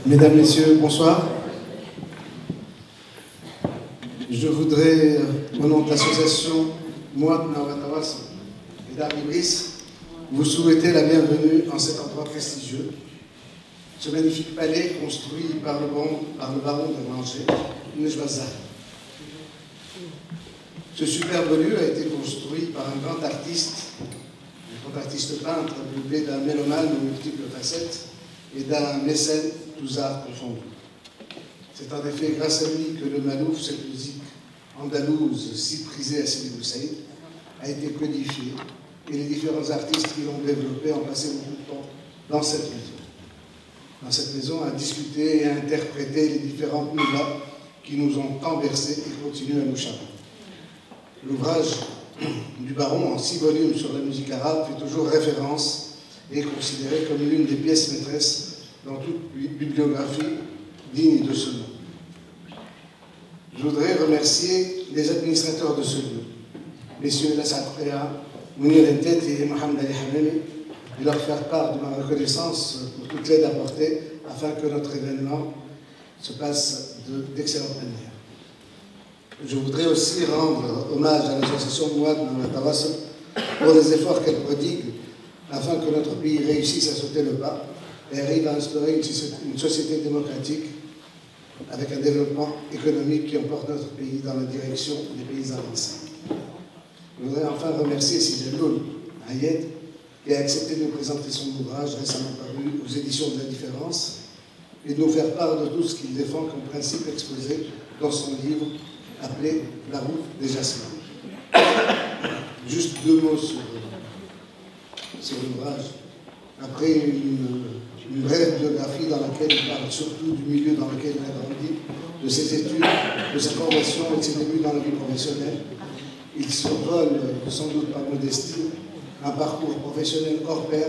Mesdames, Messieurs, bonsoir. Je voudrais, au nom de l'association Mouad Nawatawas et d'Aribris, vous souhaiter la bienvenue en cet endroit prestigieux. Ce magnifique palais construit par le baron de Manger, Nejbazar. Ce superbe lieu a été construit par un grand artiste peintre, doublé d'un mélomane aux multiples facettes et d'un mécène tous arts confondus. C'est en effet grâce à lui que le Malouf, cette musique andalouse si prisée à Sidi Bou Saïd, a été codifiée et les différents artistes qui l'ont développée ont passé beaucoup de temps dans cette maison. Dans cette maison, à discuter et à interpréter les différentes nouvelles qui nous ont tant bercés et continuent à nous charmer. L'ouvrage du baron en 6 volumes sur la musique arabe fait toujours référence et est considéré comme l'une des pièces maîtresses dans toute bibliographie digne de ce nom. Je voudrais remercier les administrateurs de ce lieu, messieurs Lassad Khaya, Mounir Entete et Mohamed Ali Hamemi, et leur faire part de ma reconnaissance pour toute l'aide apportée afin que notre événement se passe d'excellente manière. Je voudrais aussi rendre hommage à l'association Mouad Nawatawas pour les efforts qu'elle prodigue afin que notre pays réussisse à sauter le pas et arrive à instaurer une société démocratique avec un développement économique qui emporte notre pays dans la direction des pays avancés. Je voudrais enfin remercier Sideloul Ayed qui a accepté de nous présenter son ouvrage récemment paru aux éditions de la Différence et de nous faire part de tout ce qu'il défend comme principe exposé dans son livre appelé La route des jasmins. Juste 2 mots sur l'ouvrage. Après une brève biographie dans laquelle il parle surtout du milieu dans lequel il a grandi, de ses études, de sa formation et de ses débuts dans la vie professionnelle, il survole, sans doute par modestie, un parcours professionnel hors pair,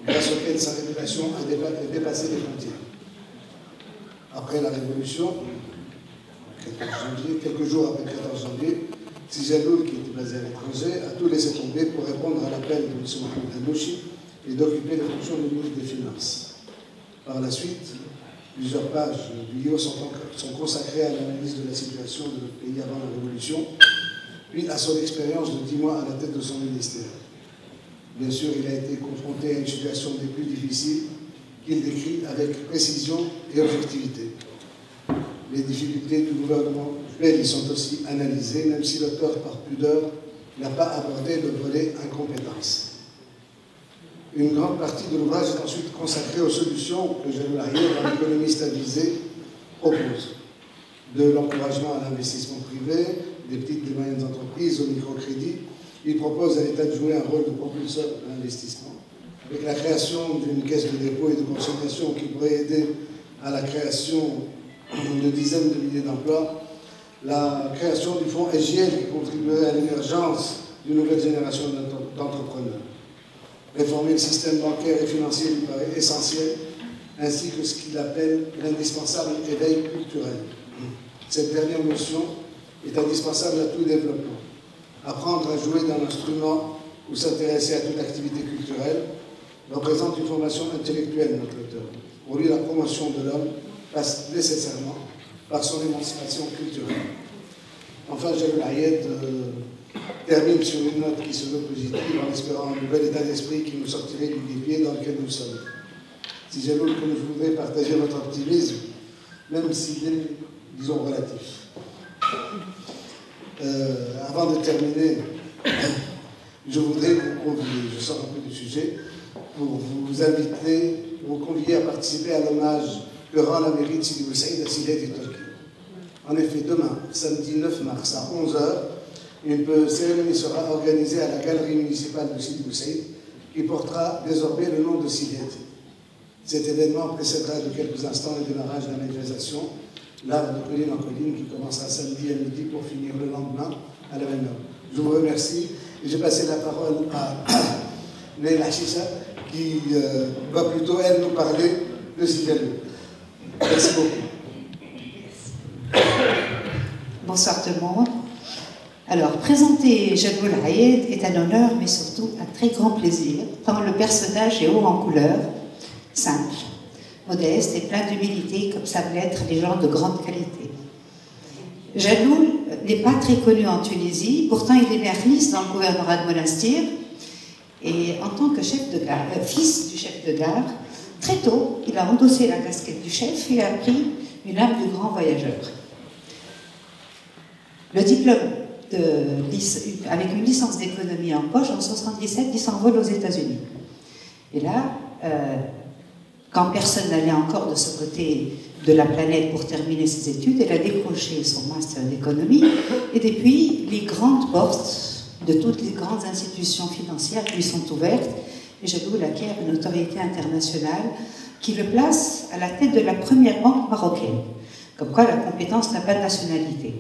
grâce auquel sa réputation a dépassé les frontières. Après la Révolution, quelques jours après le 14 janvier, Sideloul, qui était basé à l'étranger, a tout laissé tomber pour répondre à l'appel de M. Mohamed Anouchi et d'occuper les fonctions de ministre des Finances. Par la suite, plusieurs pages du livre sont consacrées à l'analyse de la situation de notre pays avant la Révolution, puis à son expérience de 10 mois à la tête de son ministère. Bien sûr, il a été confronté à une situation des plus difficiles qu'il décrit avec précision et objectivité. Les difficultés du gouvernement actuel y sont aussi analysées, même si l'auteur, par pudeur, n'a pas abordé le volet incompétence. Une grande partie de l'ouvrage est ensuite consacrée aux solutions que Jalloul Ayed, un économiste avisé, propose. De l'encouragement à l'investissement privé, des petites et moyennes entreprises au microcrédit, il propose à l'État de jouer un rôle de propulseur de l'investissement. Avec la création d'une caisse de dépôt et de consignation qui pourrait aider à la création de dizaines de milliers d'emplois, la création du fonds EGL qui contribuerait à l'émergence d'une nouvelle génération d'entrepreneurs. Réformer le système bancaire et financier lui paraît essentiel, ainsi que ce qu'il appelle l'indispensable éveil culturel. Cette dernière notion est indispensable à tout développement. Apprendre à jouer d'un instrument ou s'intéresser à toute activité culturelle représente une formation intellectuelle, notre auteur. Pour lui, la promotion de l'homme passe nécessairement par son émancipation culturelle. Enfin, Jalloul Ayed termine sur une note qui se veut positive en espérant un nouvel état d'esprit qui nous sortirait du guépier dans lequel nous sommes. Tijaloul, comme je voudrais partager votre optimisme, même s'il est, disons, relatif. Avant de terminer, je voudrais vous convier, je sors un peu du sujet, pour vous inviter, vous convier à participer à l'hommage que rend la mairie de Sidi Bou Saïd à Sylhet et Turquie. En effet, demain, samedi 9 mars à 11 h, une cérémonie sera organisée à la galerie municipale de Sidi Bou Saïd qui portera désormais le nom de Sylhet. Cet événement précédera de quelques instants le démarrage de la manifestation, l'art de colline en colline, qui commencera samedi à midi pour finir le lendemain à la même heure. Je vous remercie et j'ai passé la parole à Leila Chissa qui va plutôt, elle, nous parler de Sylhet. Merci beaucoup. Bonsoir tout le monde. Alors, présenter Jaloul Hayed est un honneur, mais surtout un très grand plaisir, tant le personnage est haut en couleur, simple, modeste et plein d'humilité, comme savent l'être les gens de grande qualité. Jaloul n'est pas très connu en Tunisie, pourtant il est maire-fils dans le gouvernorat de Monastir, et en tant que chef de gare, fils du chef de gare, très tôt, il a endossé la casquette du chef et a pris une âme du grand voyageur. Le diplôme avec une licence d'économie en poche, en 1977, il s'envole aux États-Unis. Et là, quand personne n'allait encore de ce côté de la planète pour terminer ses études, elle a décroché son master d'économie, et depuis, les grandes portes de toutes les grandes institutions financières lui sont ouvertes, et Jaloul acquiert une autorité internationale qui le place à la tête de la première banque marocaine. Comme quoi, la compétence n'a pas de nationalité.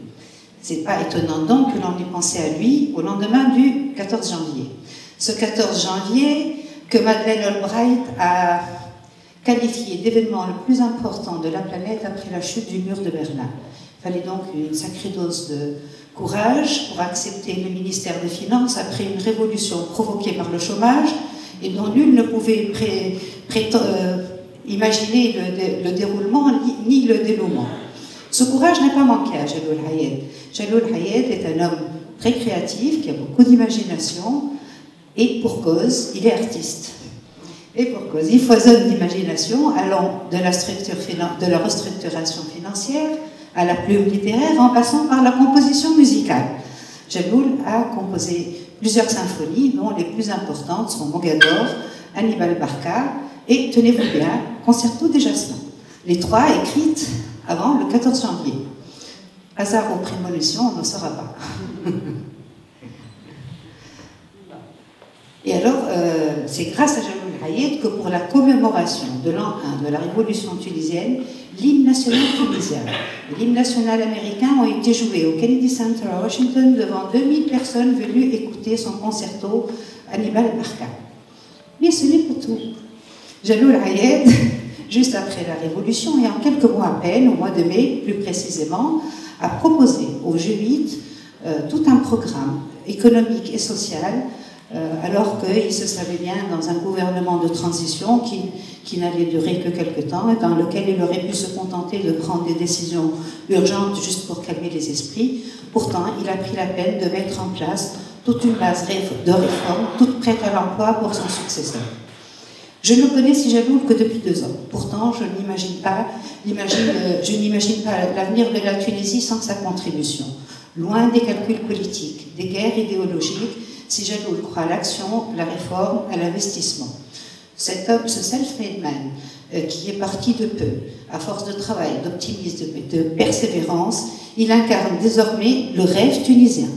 C'est pas étonnant donc que l'on ait pensé à lui au lendemain du 14 janvier. Ce 14 janvier que Madeleine Albright a qualifié d'événement le plus important de la planète après la chute du mur de Berlin. Il fallait donc une sacrée dose de courage pour accepter le ministère des Finances après une révolution provoquée par le chômage et dont nul ne pouvait imaginer le déroulement ni le dénouement. Ce courage n'a pas manqué à Jaloul Hayed. Jaloul Hayed est un homme très créatif, qui a beaucoup d'imagination, et pour cause, il est artiste. Et pour cause, il foisonne d'imagination, allant de la restructuration financière à la plume littéraire, en passant par la composition musicale. Jaloul a composé plusieurs symphonies, dont les plus importantes sont Mogador, Hannibal Barca et, tenez-vous bien, Concerto des Jasmins. Les trois écrites avant le 14 janvier. Hasard ou prémonition, on n'en saura pas. Et alors, c'est grâce à Jaloul Hayed que pour la commémoration de l'an 1 de la révolution tunisienne, l'hymne national tunisien et l'hymne national américain ont été joués au Kennedy Center à Washington devant 2000 personnes venues écouter son concerto Hannibal Barca. Mais ce n'est pas tout. Jaloul Hayed, juste après la Révolution, et en quelques mois à peine, au mois de mai plus précisément, a proposé au G8 tout un programme économique et social, alors qu'il se savait bien dans un gouvernement de transition qui n'allait durer que quelques temps et dans lequel il aurait pu se contenter de prendre des décisions urgentes juste pour calmer les esprits. Pourtant, il a pris la peine de mettre en place toute une base de réformes, toute prête à l'emploi pour son successeur. Je ne connais si Jaloul que depuis 2 ans. Pourtant, je n'imagine pas l'avenir de la Tunisie sans sa contribution. Loin des calculs politiques, des guerres idéologiques, si Jaloul croit à l'action, la réforme, à l'investissement. Cet homme, ce self-made man, qui est parti de peu, à force de travail, d'optimisme, de persévérance, il incarne désormais le rêve tunisien.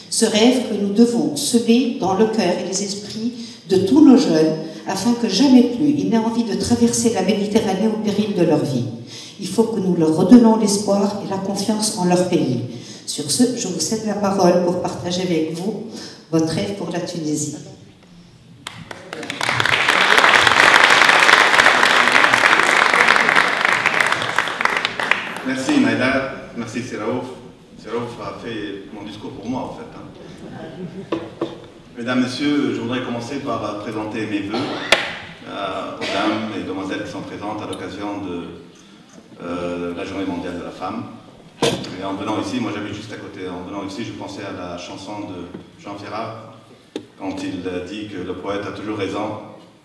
Ce rêve que nous devons semer dans le cœur et les esprits de tous nos jeunes, afin que jamais plus ils n'aient envie de traverser la Méditerranée au péril de leur vie. Il faut que nous leur redonnons l'espoir et la confiance en leur pays. Sur ce, je vous cède la parole pour partager avec vous votre rêve pour la Tunisie. Merci Naïda, merci Seraouf. Seraouf a fait mon discours pour moi en fait. Mesdames, Messieurs, je voudrais commencer par présenter mes vœux aux dames et demoiselles qui sont présentes à l'occasion de la Journée mondiale de la femme. Et en venant ici, moi j'habite juste à côté, en venant ici je pensais à la chanson de Jean Ferrat quand il dit que le poète a toujours raison,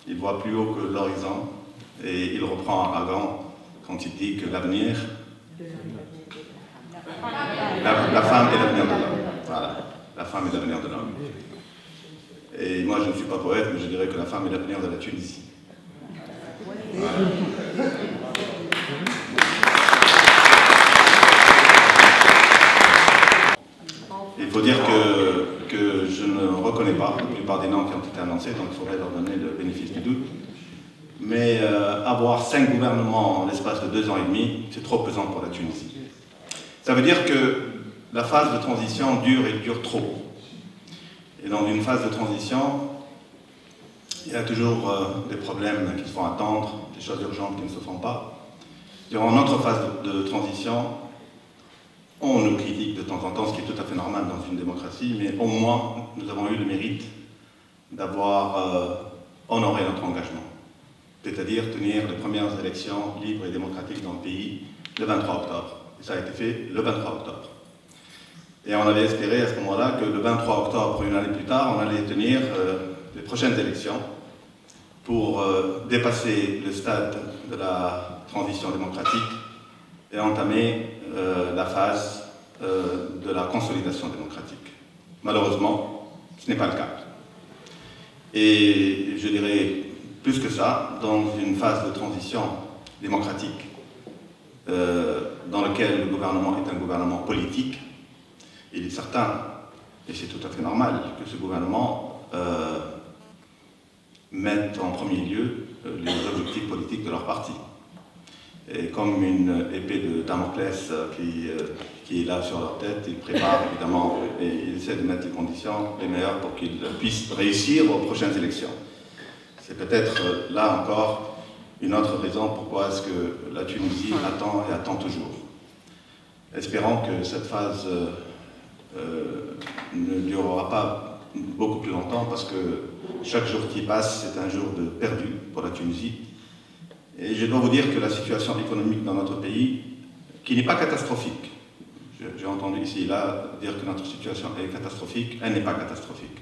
il voit plus haut que l'horizon Et il reprend Aragon quand il dit que l'avenir, la femme est l'avenir de l'homme. Voilà, la femme est l'avenir de l'homme. Et moi, je ne suis pas poète, mais je dirais que la femme est l'avenir de la Tunisie. Voilà. Il faut dire que je ne reconnais pas la plupart des noms qui ont été annoncés, donc il faudrait leur donner le bénéfice du doute. Mais avoir 5 gouvernements en l'espace de 2 ans et demi, c'est trop pesant pour la Tunisie. Ça veut dire que la phase de transition dure et dure trop. Et dans une phase de transition, il y a toujours des problèmes qui se font attendre, des choses urgentes qui ne se font pas. Durant notre phase de transition, on nous critique de temps en temps, ce qui est tout à fait normal dans une démocratie, mais au moins, nous avons eu le mérite d'avoir honoré notre engagement. C'est-à-dire tenir les premières élections libres et démocratiques dans le pays le 23 octobre. Et ça a été fait le 23 octobre. Et on avait espéré à ce moment-là que le 23 octobre, une année plus tard, on allait tenir les prochaines élections pour dépasser le stade de la transition démocratique et entamer la phase de la consolidation démocratique. Malheureusement, ce n'est pas le cas. Et je dirais plus que ça, dans une phase de transition démocratique dans laquelle le gouvernement est un gouvernement politique, il est certain, et c'est tout à fait normal, que ce gouvernement mette en premier lieu les objectifs politiques de leur parti. Et comme une épée de Damoclès qui est là sur leur tête, ils préparent évidemment et ils essaient de mettre les conditions les meilleures pour qu'ils puissent réussir aux prochaines élections. C'est peut-être là encore une autre raison pourquoi est-ce que la Tunisie attend et attend toujours. Espérons que cette phase ne durera pas beaucoup plus longtemps parce que chaque jour qui passe, c'est un jour de perdu pour la Tunisie. Et je dois vous dire que la situation économique dans notre pays, qui n'est pas catastrophique, j'ai entendu ici et là dire que notre situation est catastrophique, elle n'est pas catastrophique.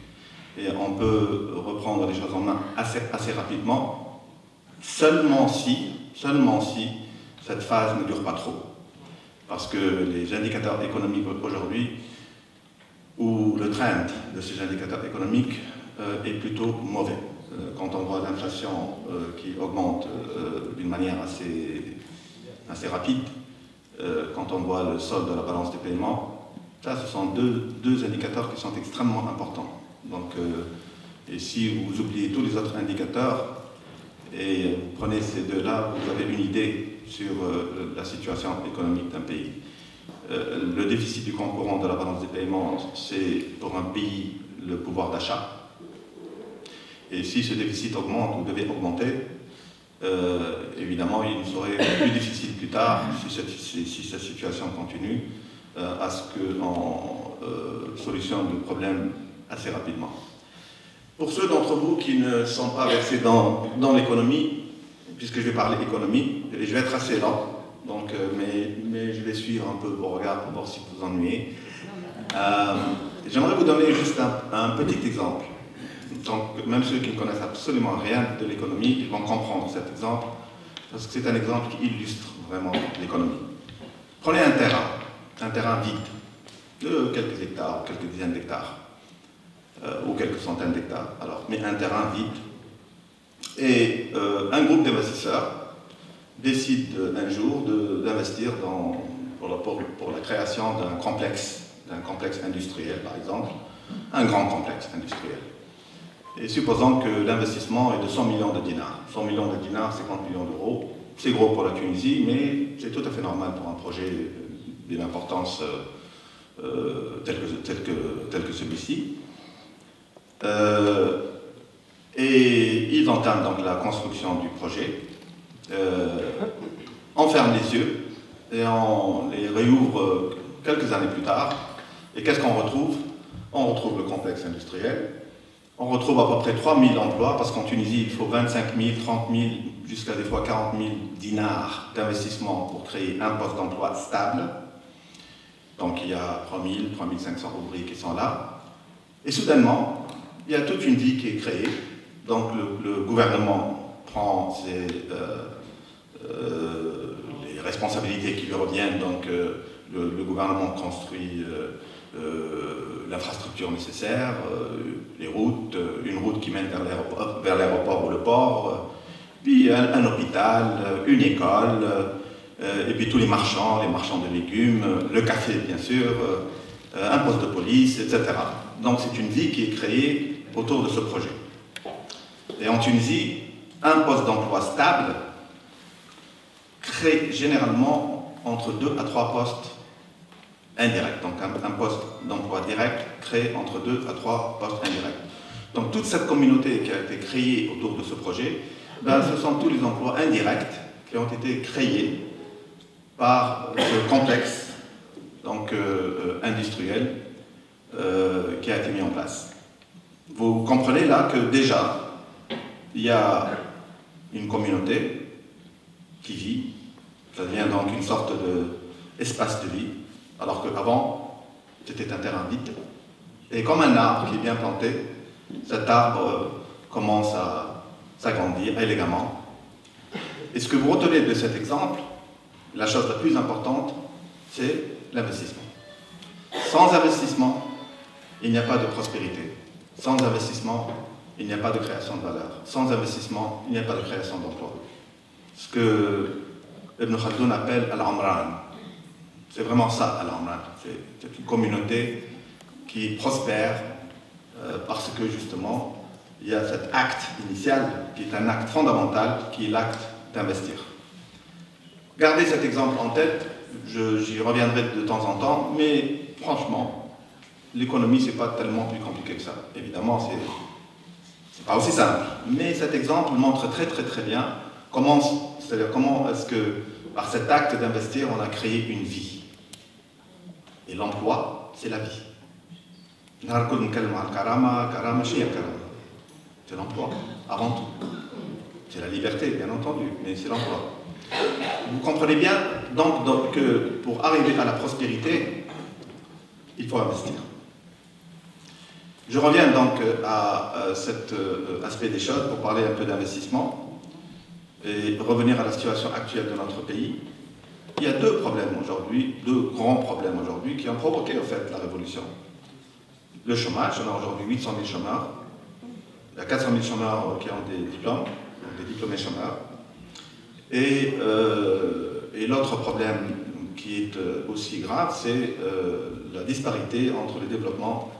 Et on peut reprendre les choses en main assez rapidement, seulement si cette phase ne dure pas trop. Parce que les indicateurs économiques aujourd'hui, ou le trend de ces indicateurs économiques est plutôt mauvais. Quand on voit l'inflation qui augmente d'une manière assez rapide, quand on voit le solde de la balance des paiements, ça, ce sont deux indicateurs qui sont extrêmement importants. Donc, et si vous oubliez tous les autres indicateurs et vous prenez ces deux-là, vous avez une idée sur la situation économique d'un pays. Le déficit du compte courant de la balance des paiements, c'est pour un pays le pouvoir d'achat. Et si ce déficit augmente ou devait augmenter, évidemment, il nous serait plus difficile plus tard, si cette situation continue, à ce qu'on solutionne le problème assez rapidement. Pour ceux d'entre vous qui ne sont pas versés dans l'économie, puisque je vais parler économie, et je vais être assez lent, donc, mais je vais suivre un peu vos regards pour voir si vous vous ennuyez. J'aimerais vous donner juste un petit exemple. Donc, même ceux qui ne connaissent absolument rien de l'économie, ils vont comprendre cet exemple, parce que c'est un exemple qui illustre vraiment l'économie. Prenez un terrain vide, de quelques hectares, quelques dizaines d'hectares, ou quelques centaines d'hectares, alors, mais un terrain vide. Et un groupe d'investisseurs décide un jour d'investir pour la création d'un complexe industriel, par exemple, un grand complexe industriel. Et supposons que l'investissement est de 100 millions de dinars. 100 millions de dinars, 50 millions d'euros. C'est gros pour la Tunisie, mais c'est tout à fait normal pour un projet d'une importance tel que celui-ci. Et ils entament donc la construction du projet. On ferme les yeux et on les réouvre quelques années plus tard. Et qu'est-ce qu'on retrouve? On retrouve le complexe industriel. On retrouve à peu près 3000 emplois, parce qu'en Tunisie, il faut 25 000, 30 000, jusqu'à des fois 40 000 dinars d'investissement pour créer un poste d'emploi stable. Donc il y a 3000, 3500 ouvriers qui sont là. Et soudainement, il y a toute une vie qui est créée. Donc le gouvernement prend les responsabilités qui lui reviennent, donc le gouvernement construit l'infrastructure nécessaire, les routes, une route qui mène vers l'aéroport ou le port, puis un hôpital, une école, et puis tous les marchands de légumes, le café bien sûr, un poste de police, etc. Donc c'est une vie qui est créée autour de ce projet. Et en Tunisie, un poste d'emploi stable crée généralement entre 2 à 3 postes indirects. Donc un poste d'emploi direct crée entre 2 à 3 postes indirects. Donc toute cette communauté qui a été créée autour de ce projet, ben, ce sont tous les emplois indirects qui ont été créés par ce complexe donc, industriel qui a été mis en place. Vous comprenez là que déjà, il y a une communauté qui vit, ça devient donc une sorte d'espace de vie, alors qu'avant, c'était un terrain vide. Et comme un arbre qui est bien planté, cet arbre commence à s'agrandir élégamment. Et ce que vous retenez de cet exemple, la chose la plus importante, c'est l'investissement. Sans investissement, il n'y a pas de prospérité. Sans investissement, il n'y a pas de création de valeur. Sans investissement, il n'y a pas de création d'emploi. Ce que Ibn Khaldoun appelle Al-Amran. C'est vraiment ça, Al-Amran. C'est une communauté qui prospère parce que justement, il y a cet acte initial qui est un acte fondamental, qui est l'acte d'investir. Gardez cet exemple en tête, j'y reviendrai de temps en temps, mais franchement, l'économie, c'est pas tellement plus compliqué que ça. Évidemment, c'est pas aussi simple. Mais cet exemple montre très bien comment est-ce que, par cet acte d'investir, on a créé une vie. Et l'emploi, c'est la vie. C'est l'emploi, avant tout. C'est la liberté, bien entendu, mais c'est l'emploi. Vous comprenez bien donc que pour arriver à la prospérité, il faut investir. Je reviens donc à cet aspect des choses pour parler un peu d'investissement et revenir à la situation actuelle de notre pays. Il y a deux problèmes aujourd'hui, deux grands problèmes aujourd'hui qui ont provoqué en fait la révolution. Le chômage, on a aujourd'hui 800 000 chômeurs, il y a 400 000 chômeurs qui ont des diplômes, donc des diplômés chômeurs. Et l'autre problème qui est aussi grave, c'est la disparité entre le développement,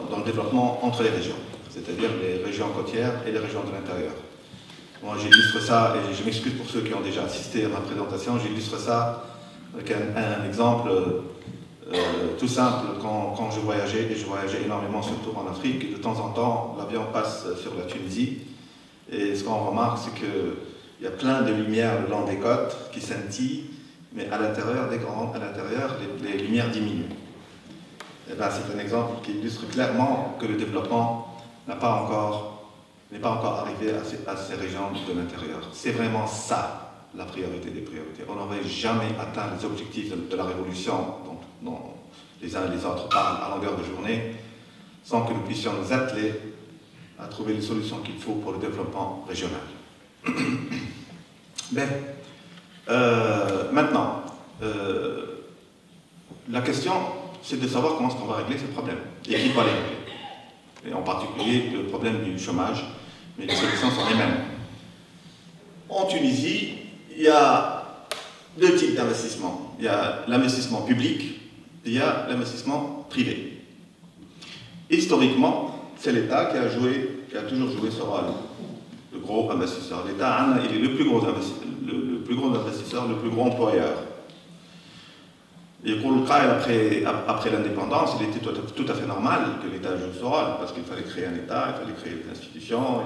dans le développement entre les régions, c'est-à-dire les régions côtières et les régions de l'intérieur. Moi, j'illustre ça, et je m'excuse pour ceux qui ont déjà assisté à ma présentation, j'illustre ça avec un exemple tout simple. Quand je voyageais, et je voyageais énormément, surtout en Afrique, et de temps en temps, l'avion passe sur la Tunisie, et ce qu'on remarque, c'est que il y a plein de lumières le long des côtes qui scintillent, mais à l'intérieur, les lumières diminuent. Et ben, c'est un exemple qui illustre clairement que le développement n'est pas encore arrivé à ces régions de l'intérieur. C'est vraiment ça, la priorité des priorités. On n'aurait jamais atteint les objectifs de la révolution dont les uns et les autres parlent à longueur de journée, sans que nous puissions nous atteler à trouver les solutions qu'il faut pour le développement régional. Ben, maintenant, la question, c'est de savoir comment est-ce qu'on va régler ce problème et qui va les régler. Et en particulier le problème du chômage, mais les solutions sont les mêmes. En Tunisie, il y a deux types d'investissement. Il y a l'investissement public et il y a l'investissement privé. Historiquement, c'est l'État qui a toujours joué ce rôle. Le gros investisseur. L'État, il est le plus gros investisseur, le plus gros employeur. Et pour le cas, après l'indépendance, il était tout à fait normal que l'État joue ce rôle, parce qu'il fallait créer un État, il fallait créer des institutions,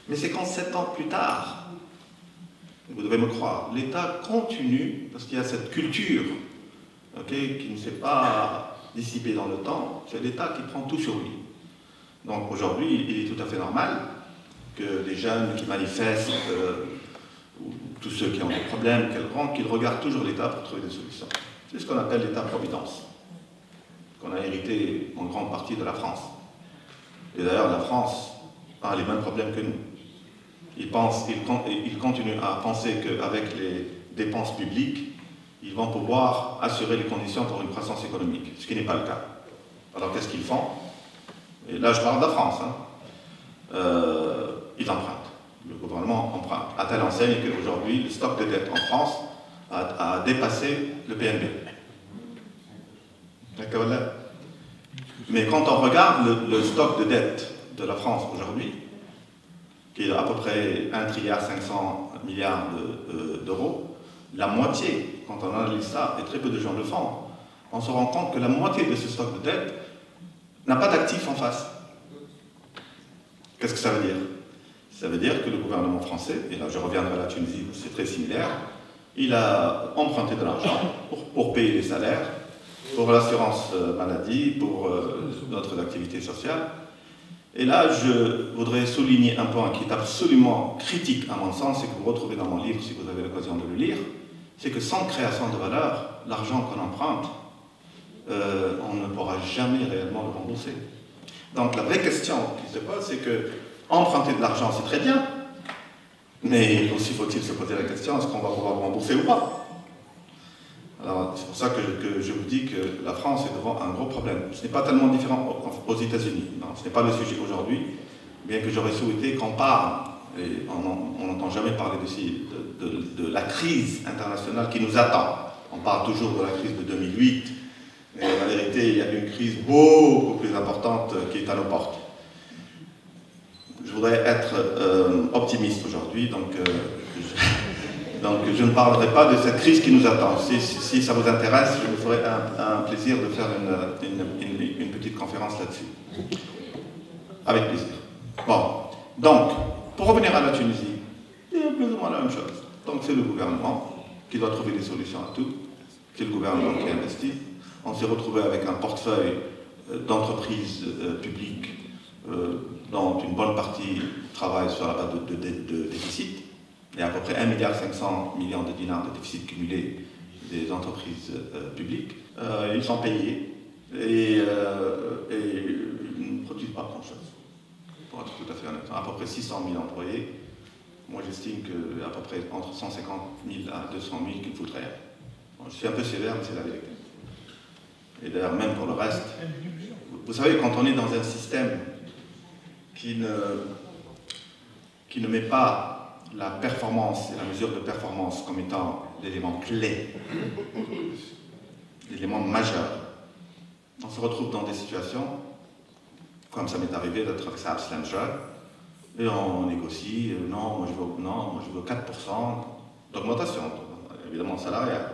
Mais c'est quand 7 ans plus tard, vous devez me croire, l'État continue, parce qu'il y a cette culture qui ne s'est pas dissipée dans le temps, c'est l'État qui prend tout sur lui. Donc aujourd'hui, il est tout à fait normal que les jeunes qui manifestent, ou tous ceux qui ont des problèmes quelconques, qu'ils regardent toujours l'État pour trouver des solutions. C'est ce qu'on appelle l'État-providence, qu'on a hérité en grande partie de la France. Et d'ailleurs, la France a les mêmes problèmes que nous. Ils continuent à penser qu'avec les dépenses publiques, ils vont pouvoir assurer les conditions pour une croissance économique, ce qui n'est pas le cas. Alors qu'est-ce qu'ils font? Et là, je parle de la France. Ils empruntent. Le gouvernement emprunte. À telle enseigne qu'aujourd'hui, le stock de dette en France a dépassé le PNB. D'accord là? Mais quand on regarde le stock de dette de la France aujourd'hui, qui est à peu près 1,5 milliard d'euros, la moitié, quand on analyse ça, et très peu de gens le font, on se rend compte que la moitié de ce stock de dette n'a pas d'actifs en face. Qu'est-ce que ça veut dire? Ça veut dire que le gouvernement français, et là je reviendrai à la Tunisie, c'est très similaire, il a emprunté de l'argent pour payer les salaires, pour l'assurance maladie, pour d'autres activités sociales. Et là, je voudrais souligner un point qui est absolument critique à mon sens, et que vous retrouvez dans mon livre si vous avez l'occasion de le lire, c'est que sans création de valeur, l'argent qu'on emprunte, on ne pourra jamais réellement le rembourser. Donc la vraie question qui se pose, c'est que emprunter de l'argent, c'est très bien, mais aussi faut-il se poser la question, est-ce qu'on va pouvoir le rembourser ou pas? Alors c'est pour ça que je vous dis que la France est devant un gros problème. Ce n'est pas tellement différent aux États-Unis. Non, ce n'est pas le sujet aujourd'hui, bien que j'aurais souhaité qu'on parle, et on n'entend jamais parler de la crise internationale qui nous attend. On parle toujours de la crise de 2008, mais en vérité, il y a une crise beaucoup plus importante qui est à nos portes. Je voudrais être optimiste aujourd'hui, donc je ne parlerai pas de cette crise qui nous attend. Si ça vous intéresse, je me ferai un plaisir de faire une petite conférence là-dessus. Avec plaisir. Bon, donc, pour revenir à la Tunisie, c'est plus ou moins la même chose. Donc c'est le gouvernement qui doit trouver des solutions à tout. C'est le gouvernement qui investit. On s'est retrouvé avec un portefeuille d'entreprises publiques dont une bonne partie travaille sur la base de déficit. Il y a à peu près 1,5 milliard de dinars de déficit cumulé des entreprises publiques. Ils sont payés et ne produisent pas grand-chose. Pour être tout à fait honnête, à peu près 600 000 employés. Moi, j'estime qu'à peu près entre 150 000 à 200 000 qu'il faudrait. Bon, je suis un peu sévère, mais c'est la vérité. Et d'ailleurs, même pour le reste, vous savez, quand on est dans un système qui ne met pas la performance et la mesure de performance comme étant l'élément clé, l'élément majeur, on se retrouve dans des situations, comme ça m'est arrivé d'être avec ça à Abslamjal, et on négocie, non, moi je veux 4% d'augmentation, évidemment salariale.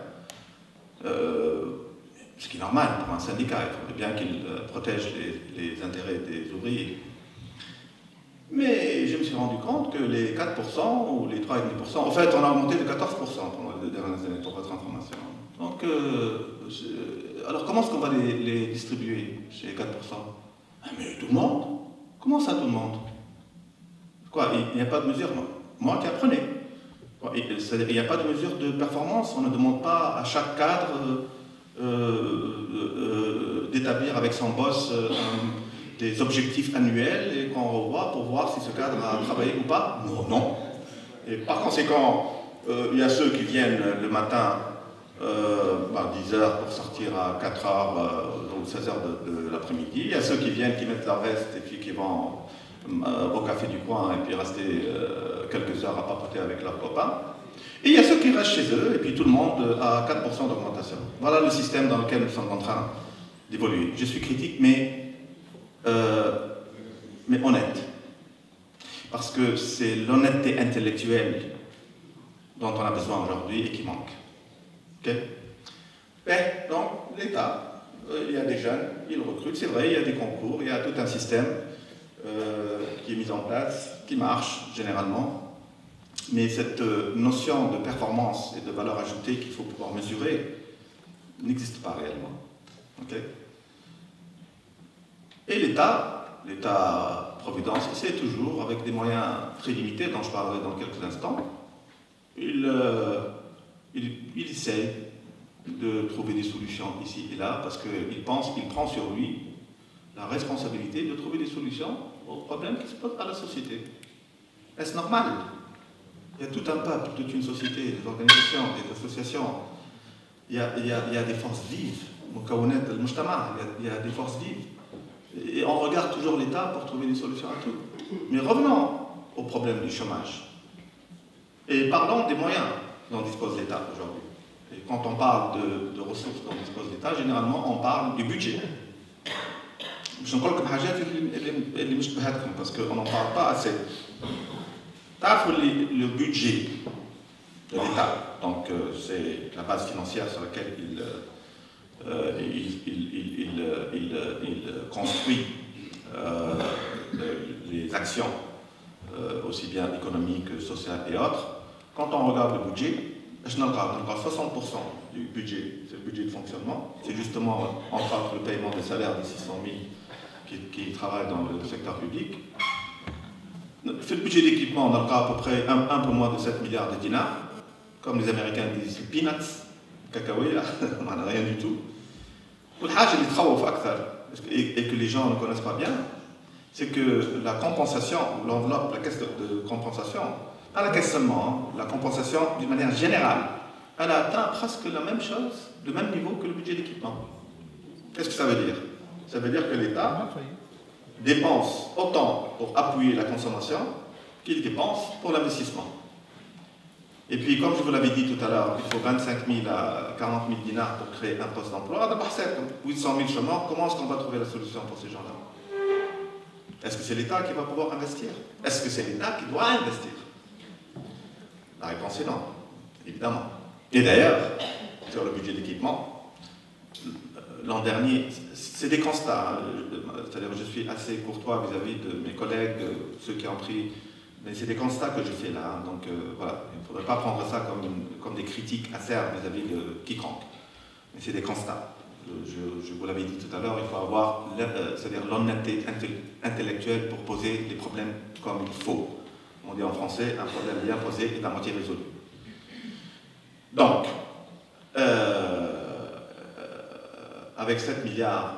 Ce qui est normal pour un syndicat, il faudrait bien qu'il protège les intérêts des ouvriers. Mais je me suis rendu compte que les 4% ou les 3,5%, en fait, on a augmenté de 14% pendant les dernières années, pour votre information. Donc, alors comment est-ce qu'on va les distribuer, ces 4%? Mais tout le monde. Comment ça, tout le monde? Quoi, il n'y a pas de mesure? Moi qui apprenais. C'est-à-dire, il n'y a pas de mesure de performance, on ne demande pas à chaque cadre d'établir avec son boss des objectifs annuels et qu'on revoit pour voir si ce cadre a travaillé ou pas. Non, non. Et par conséquent, il y a ceux qui viennent le matin à 10h pour sortir à 4h ou 16h de l'après-midi. Il y a ceux qui viennent, qui mettent leur veste et puis qui vont au café du coin et puis rester quelques heures à papoter avec leurs copains. Et il y a ceux qui restent chez eux et puis tout le monde a 4% d'augmentation. Voilà le système dans lequel nous sommes en train d'évoluer. Je suis critique, mais honnête. Parce que c'est l'honnêteté intellectuelle dont on a besoin aujourd'hui et qui manque. Okay? Mais donc, l'État, il y a des jeunes, ils recrutent, c'est vrai, il y a des concours, il y a tout un système qui est mis en place, qui marche généralement. Mais cette notion de performance et de valeur ajoutée qu'il faut pouvoir mesurer n'existe pas réellement. Okay? Et l'État-providence, c'est toujours, avec des moyens très limités, dont je parlerai dans quelques instants, il essaie de trouver des solutions ici et là, parce qu'il pense qu'il prend sur lui la responsabilité de trouver des solutions aux problèmes qui se posent à la société. Est-ce normal? Il y a tout un peuple, toute une société, des organisations, des associations. Il y a des forces vives. Il y a des forces vives. Et on regarde toujours l'État pour trouver des solutions à tout. Mais revenons au problème du chômage. Et parlons des moyens dont dispose l'État aujourd'hui. Et quand on parle de ressources dont dispose l'État, généralement on parle du budget. Je ne parle que parce qu'on n'en parle pas assez. Le budget de l'État, donc c'est la base financière sur laquelle il construit les actions, aussi bien économiques, sociales et autres. Quand on regarde le budget, on a 60% du budget, c'est le budget de fonctionnement. C'est justement, entre autres, le paiement des salaires des 600 000 qui travaillent dans le secteur public. Le budget d'équipement, on a à peu près un peu moins de 7 milliards de dinars. Comme les Américains disent, peanuts, cacahuètes, on n'en a rien du tout. Et que les gens ne connaissent pas bien, c'est que la compensation, l'enveloppe, la caisse de compensation, pas la caisse seulement, la compensation d'une manière générale, elle a atteint presque la même chose, le même niveau que le budget d'équipement. Qu'est-ce que ça veut dire? Ça veut dire que l'État dépense autant pour appuyer la consommation qu'il dépense pour l'investissement. Et puis, comme je vous l'avais dit tout à l'heure, il faut 25 000 à 40 000 dinars pour créer un poste d'emploi. D'abord, c'est 800 000 chômeurs. Comment est-ce qu'on va trouver la solution pour ces gens-là? Est-ce que c'est l'État qui va pouvoir investir? Est-ce que c'est l'État qui doit investir? La réponse est non, évidemment. Et d'ailleurs, sur le budget d'équipement, l'an dernier, c'est des constats. C'est-à-dire que je suis assez courtois vis-à-vis de mes collègues, ceux qui ont pris. Mais c'est des constats que je fais là. Donc voilà, il ne faudrait pas prendre ça comme des critiques acerbes vis-à-vis de quiconque. Mais c'est des constats. Je vous l'avais dit tout à l'heure, il faut avoir c'est-à-dire l'honnêteté intellectuelle pour poser les problèmes comme il faut. On dit en français, un problème bien posé est à moitié résolu. Donc, avec 7 milliards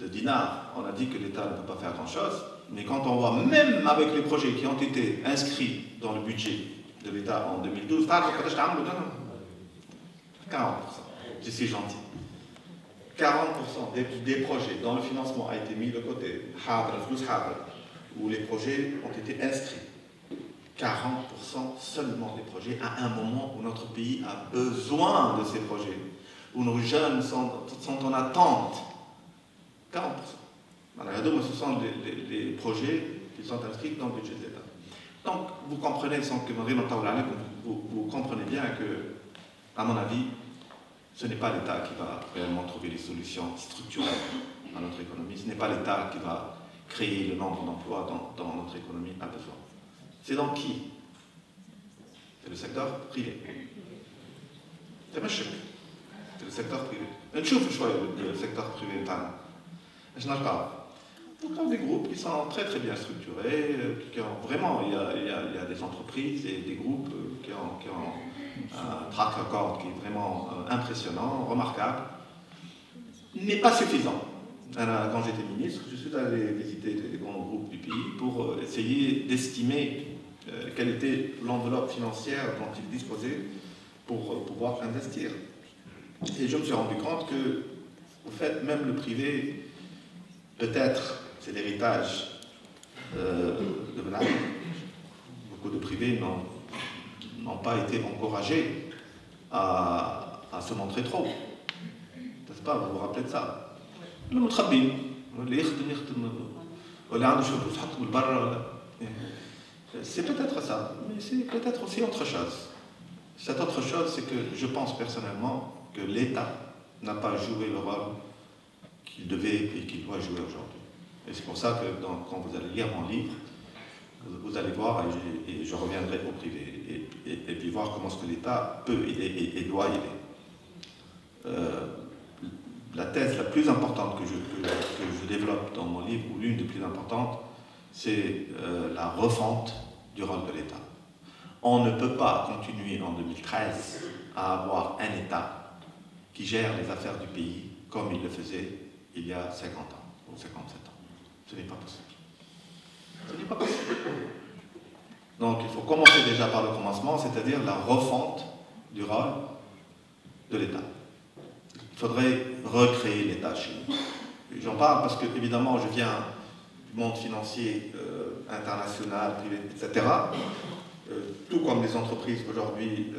de dinars, on a dit que l'État ne peut pas faire grand-chose, mais quand on voit, même avec les projets qui ont été inscrits dans le budget de l'État en 2012, 40%, je suis gentil. 40% des projets dont le financement a été mis de côté, où les projets ont été inscrits. 40% seulement des projets à un moment où notre pays a besoin de ces projets, où nos jeunes sont en attente. 40%. Ce sont les projets qui sont inscrits dans le budget de l'État. Donc, vous comprenez, vous comprenez bien que, à mon avis, ce n'est pas l'État qui va réellement trouver les solutions structurelles à notre économie. Ce n'est pas l'État qui va créer le nombre d'emplois dont notre économie a besoin. C'est dans qui? C'est le secteur privé. C'est le secteur privé. Le secteur privé. Donc, des groupes qui sont très très bien structurés, qui ont vraiment, il y a des entreprises et des groupes qui ont un track record qui est vraiment impressionnant, remarquable, mais pas suffisant. Alors, quand j'étais ministre, je suis allé visiter les grands groupes du pays pour essayer d'estimer quelle était l'enveloppe financière dont ils disposaient pour pouvoir investir. Et je me suis rendu compte que, au fait, même le privé, peut-être, c'est l'héritage de Benal. Beaucoup de privés n'ont pas été encouragés à se montrer trop. N'est-ce pas? Vous vous rappelez de ça? C'est peut-être ça, mais c'est peut-être aussi autre chose. Cette autre chose, c'est que je pense personnellement que l'État n'a pas joué le rôle qu'il devait et qu'il doit jouer aujourd'hui. Et c'est pour ça que quand vous allez lire mon livre, vous allez voir, et je reviendrai au privé, et puis voir comment est-ce que l'État peut aider et doit aider. La thèse la plus importante que je développe dans mon livre, ou l'une des plus importantes, c'est la refonte du rôle de l'État. On ne peut pas continuer en 2013 à avoir un État qui gère les affaires du pays comme il le faisait il y a 50 ans ou 57 ans. Ce n'est pas possible. Ce n'est pas possible. Donc il faut commencer déjà par le commencement, c'est-à-dire la refonte du rôle de l'État. Il faudrait recréer l'État chez nous. J'en parle parce que, évidemment, je viens du monde financier international, privé, etc. Tout comme les entreprises aujourd'hui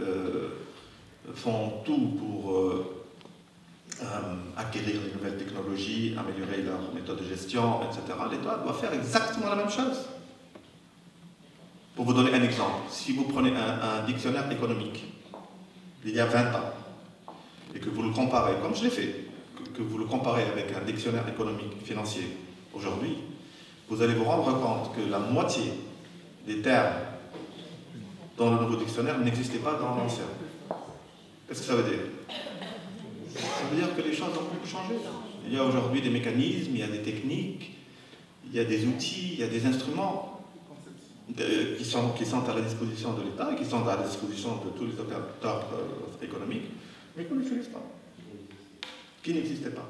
font tout pour acquérir les nouvelles technologies, améliorer leurs méthodes de gestion, etc. L'État doit faire exactement la même chose. Pour vous donner un exemple, si vous prenez un dictionnaire économique d'il y a 20 ans et que vous le comparez, comme je l'ai fait, que vous le comparez avec un dictionnaire économique financier aujourd'hui, vous allez vous rendre compte que la moitié des termes dans le nouveau dictionnaire n'existaient pas dans l'ancien. Qu'est-ce que ça veut dire? Ça veut dire que les choses ont beaucoup changé. Il y a aujourd'hui des mécanismes, il y a des techniques, il y a des outils, il y a des instruments qui sont à la disposition de l'État et qui sont à la disposition de tous les opérateurs économiques, mais qu'on n'utilise pas, qui n'existaient pas.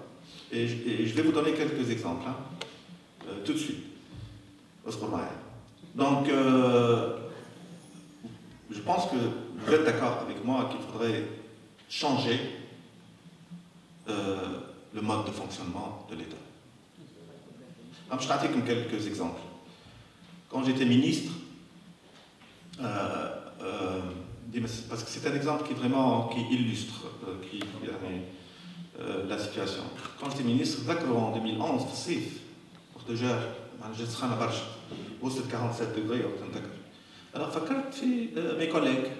Et je vais vous donner quelques exemples, tout de suite. Donc, je pense que vous êtes d'accord avec moi qu'il faudrait changer le mode de fonctionnement de l'État. Je vais vous donner quelques exemples. Quand j'étais ministre, parce que c'est un exemple qui illustre la situation. Quand j'étais ministre, en 2011, déjà, j'ai travaillé à Barge, au 47 degrés. Alors, mes collègues,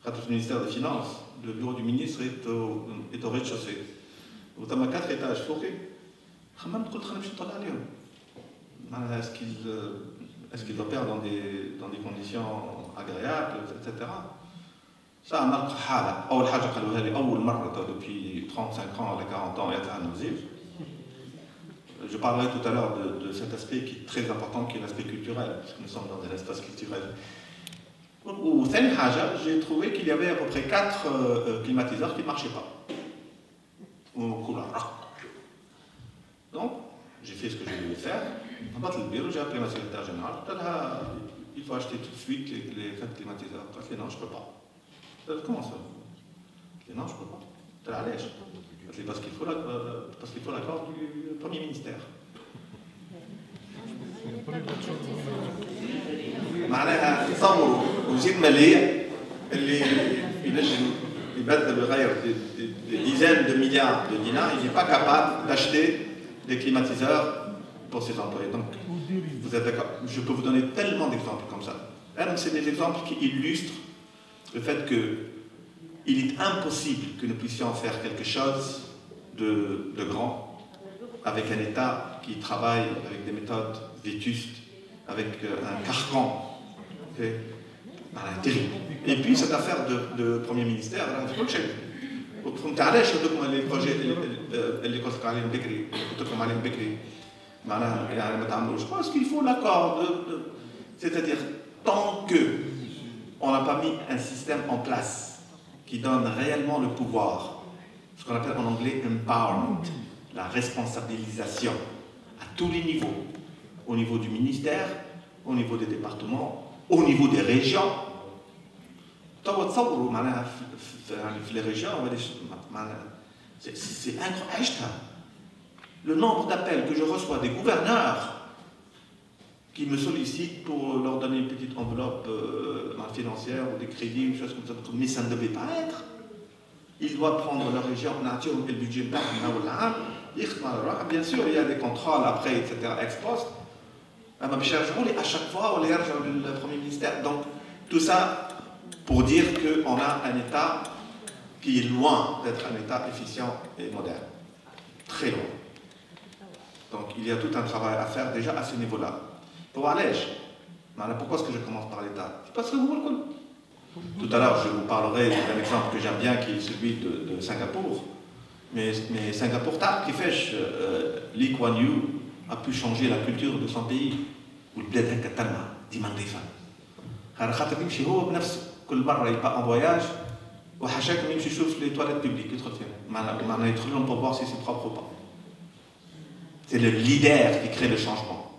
le ministère des Finances, le bureau du ministre est au rez-de-chaussée. Vous avez 4 étages, est-ce qu'ils opèrent dans des conditions agréables, etc. Ça a marqué depuis 35 ans à 40 ans. Je parlerai tout à l'heure de cet aspect qui est très important, qui est l'aspect culturel, parce que nous sommes dans un espace culturel. Au Haja, j'ai trouvé qu'il y avait à peu près 4 climatiseurs qui ne marchaient pas. Donc, j'ai fait ce que je devais faire. En bas de bureau, j'ai appelé ma secrétaire générale. Il faut acheter tout de suite les 4 climatiseurs. Je dis non, je ne peux pas. Comment ça? Je dis non, je ne peux pas. Parce qu'il faut l'accord du Premier ministère. معناها تصوروا وزيد مالية اللي ينجم يبذل بغير des dizaines de milliards de dinars, il n'est pas capable d'acheter des climatiseurs pour ses employés. Donc, vous êtes d'accord? Je peux vous donner tellement d'exemples comme ça. C'est des exemples qui illustrent le fait qu'il est impossible que nous puissions faire quelque chose de grand avec un État qui travaille avec des méthodes vétustes, avec un carcan terrible. Et puis cette affaire de Premier ministère, il faut le chercher. Les projets, je pense qu'il faut l'accord. C'est-à-dire, tant qu'on n'a pas mis un système en place qui donne réellement le pouvoir, ce qu'on appelle en anglais empowerment, la responsabilisation à tous les niveaux, au niveau du ministère, au niveau des départements, au niveau des régions. Les régions, c'est incroyable. Le nombre d'appels que je reçois des gouverneurs qui me sollicitent pour leur donner une petite enveloppe financière ou des crédits, une chose comme ça, mais ça ne devait pas être. Ils doivent prendre leur région, nature, le budget, bien sûr, il y a des contrôles après, etc., ex post. À chaque fois, on les rejoint le Premier ministère. Donc, tout ça pour dire qu'on a un État qui est loin d'être un État efficient et moderne. Très loin. Donc, il y a tout un travail à faire déjà à ce niveau-là. Pour Allège, pourquoi est-ce que je commence par l'État? Parce que vous le connaissez. Tout à l'heure, je vous parlerai d'un exemple que j'aime bien, qui est celui de Singapour. Mais Singapour, qui fait Lee Kuan Yew a pu changer la culture de son pays. والبلاد هكا تنمى ديما نظيفة. خاطر يمشي هو بنفسه كل مرة يبقى en voyage وحاشاكم يمشي يشوف les toilettes publiques يدخل فيهم. معناها يدخل لهم pour voir si c'est propre ou pas. C'est le leader qui crée le changement.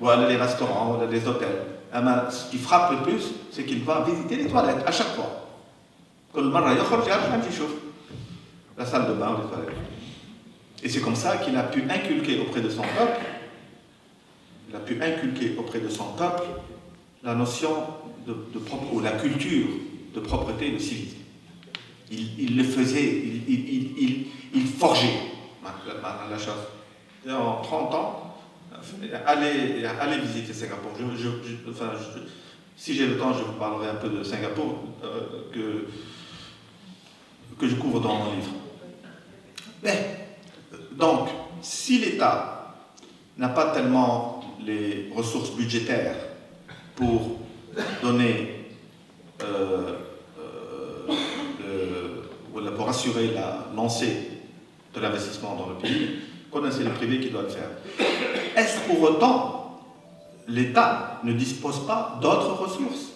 ou les restaurants, ou les hôtels. Ce qui frappe le plus, c'est qu'il va visiter les toilettes à chaque fois. La salle de bain ou les toilettes. Et c'est comme ça qu'il a pu inculquer auprès de son peuple, la notion ou la culture de propreté et de civisme. Il le faisait, il forgeait la chose. Et en 30 ans, allez visiter Singapour. Si j'ai le temps, je vous parlerai un peu de Singapour que je couvre dans mon livre. Mais, donc, si l'État n'a pas tellement les ressources budgétaires pour donner, pour assurer la lancée de l'investissement dans le pays, c'est le privé qui doit le faire. Est-ce pour autant l'État ne dispose pas d'autres ressources?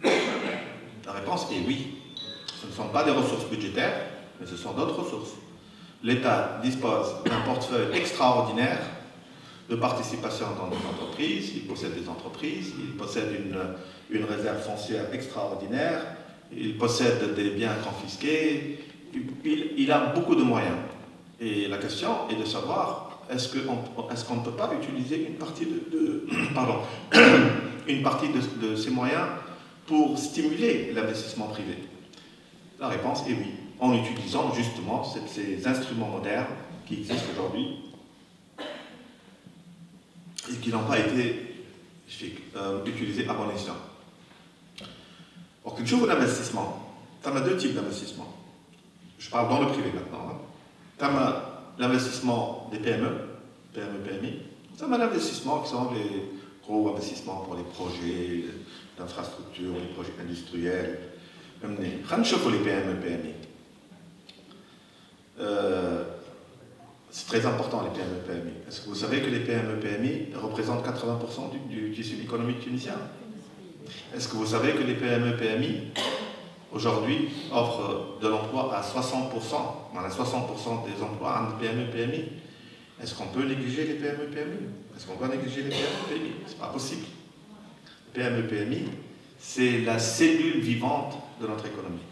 La réponse est oui. Ce ne sont pas des ressources budgétaires, mais ce sont d'autres ressources. L'État dispose d'un portefeuille extraordinaire de participation dans des entreprises, il possède des entreprises, il possède une réserve foncière extraordinaire, il possède des biens confisqués, il a beaucoup de moyens. Et la question est de savoir, est-ce qu'on ne peut pas utiliser une partie de ces moyens pour stimuler l'investissement privé? La réponse est oui, en utilisant justement ces instruments modernes qui existent aujourd'hui et qui n'ont pas été utilisés à bon escient. Donc, je vous l'investissement. Tu as deux types d'investissement. Je parle dans le privé maintenant. Tu as l'investissement des PME, PMI. Tu as l'investissement qui sont les gros investissements pour les projets d'infrastructure, les projets industriels. Chauffe les PME, PMI. C'est très important les PME, PMI. Est-ce que vous savez que les PME, PMI représentent 80% du tissu économique tunisien? Est-ce que vous savez que les PME, PMI aujourd'hui offrent de l'emploi à 60%? On a 60% des emplois en PME, PMI. Est-ce qu'on peut négliger les PME, PMI? Est-ce qu'on va négliger les PME, PMI? C'est pas possible. PME, PMI, c'est la cellule vivante de notre économie.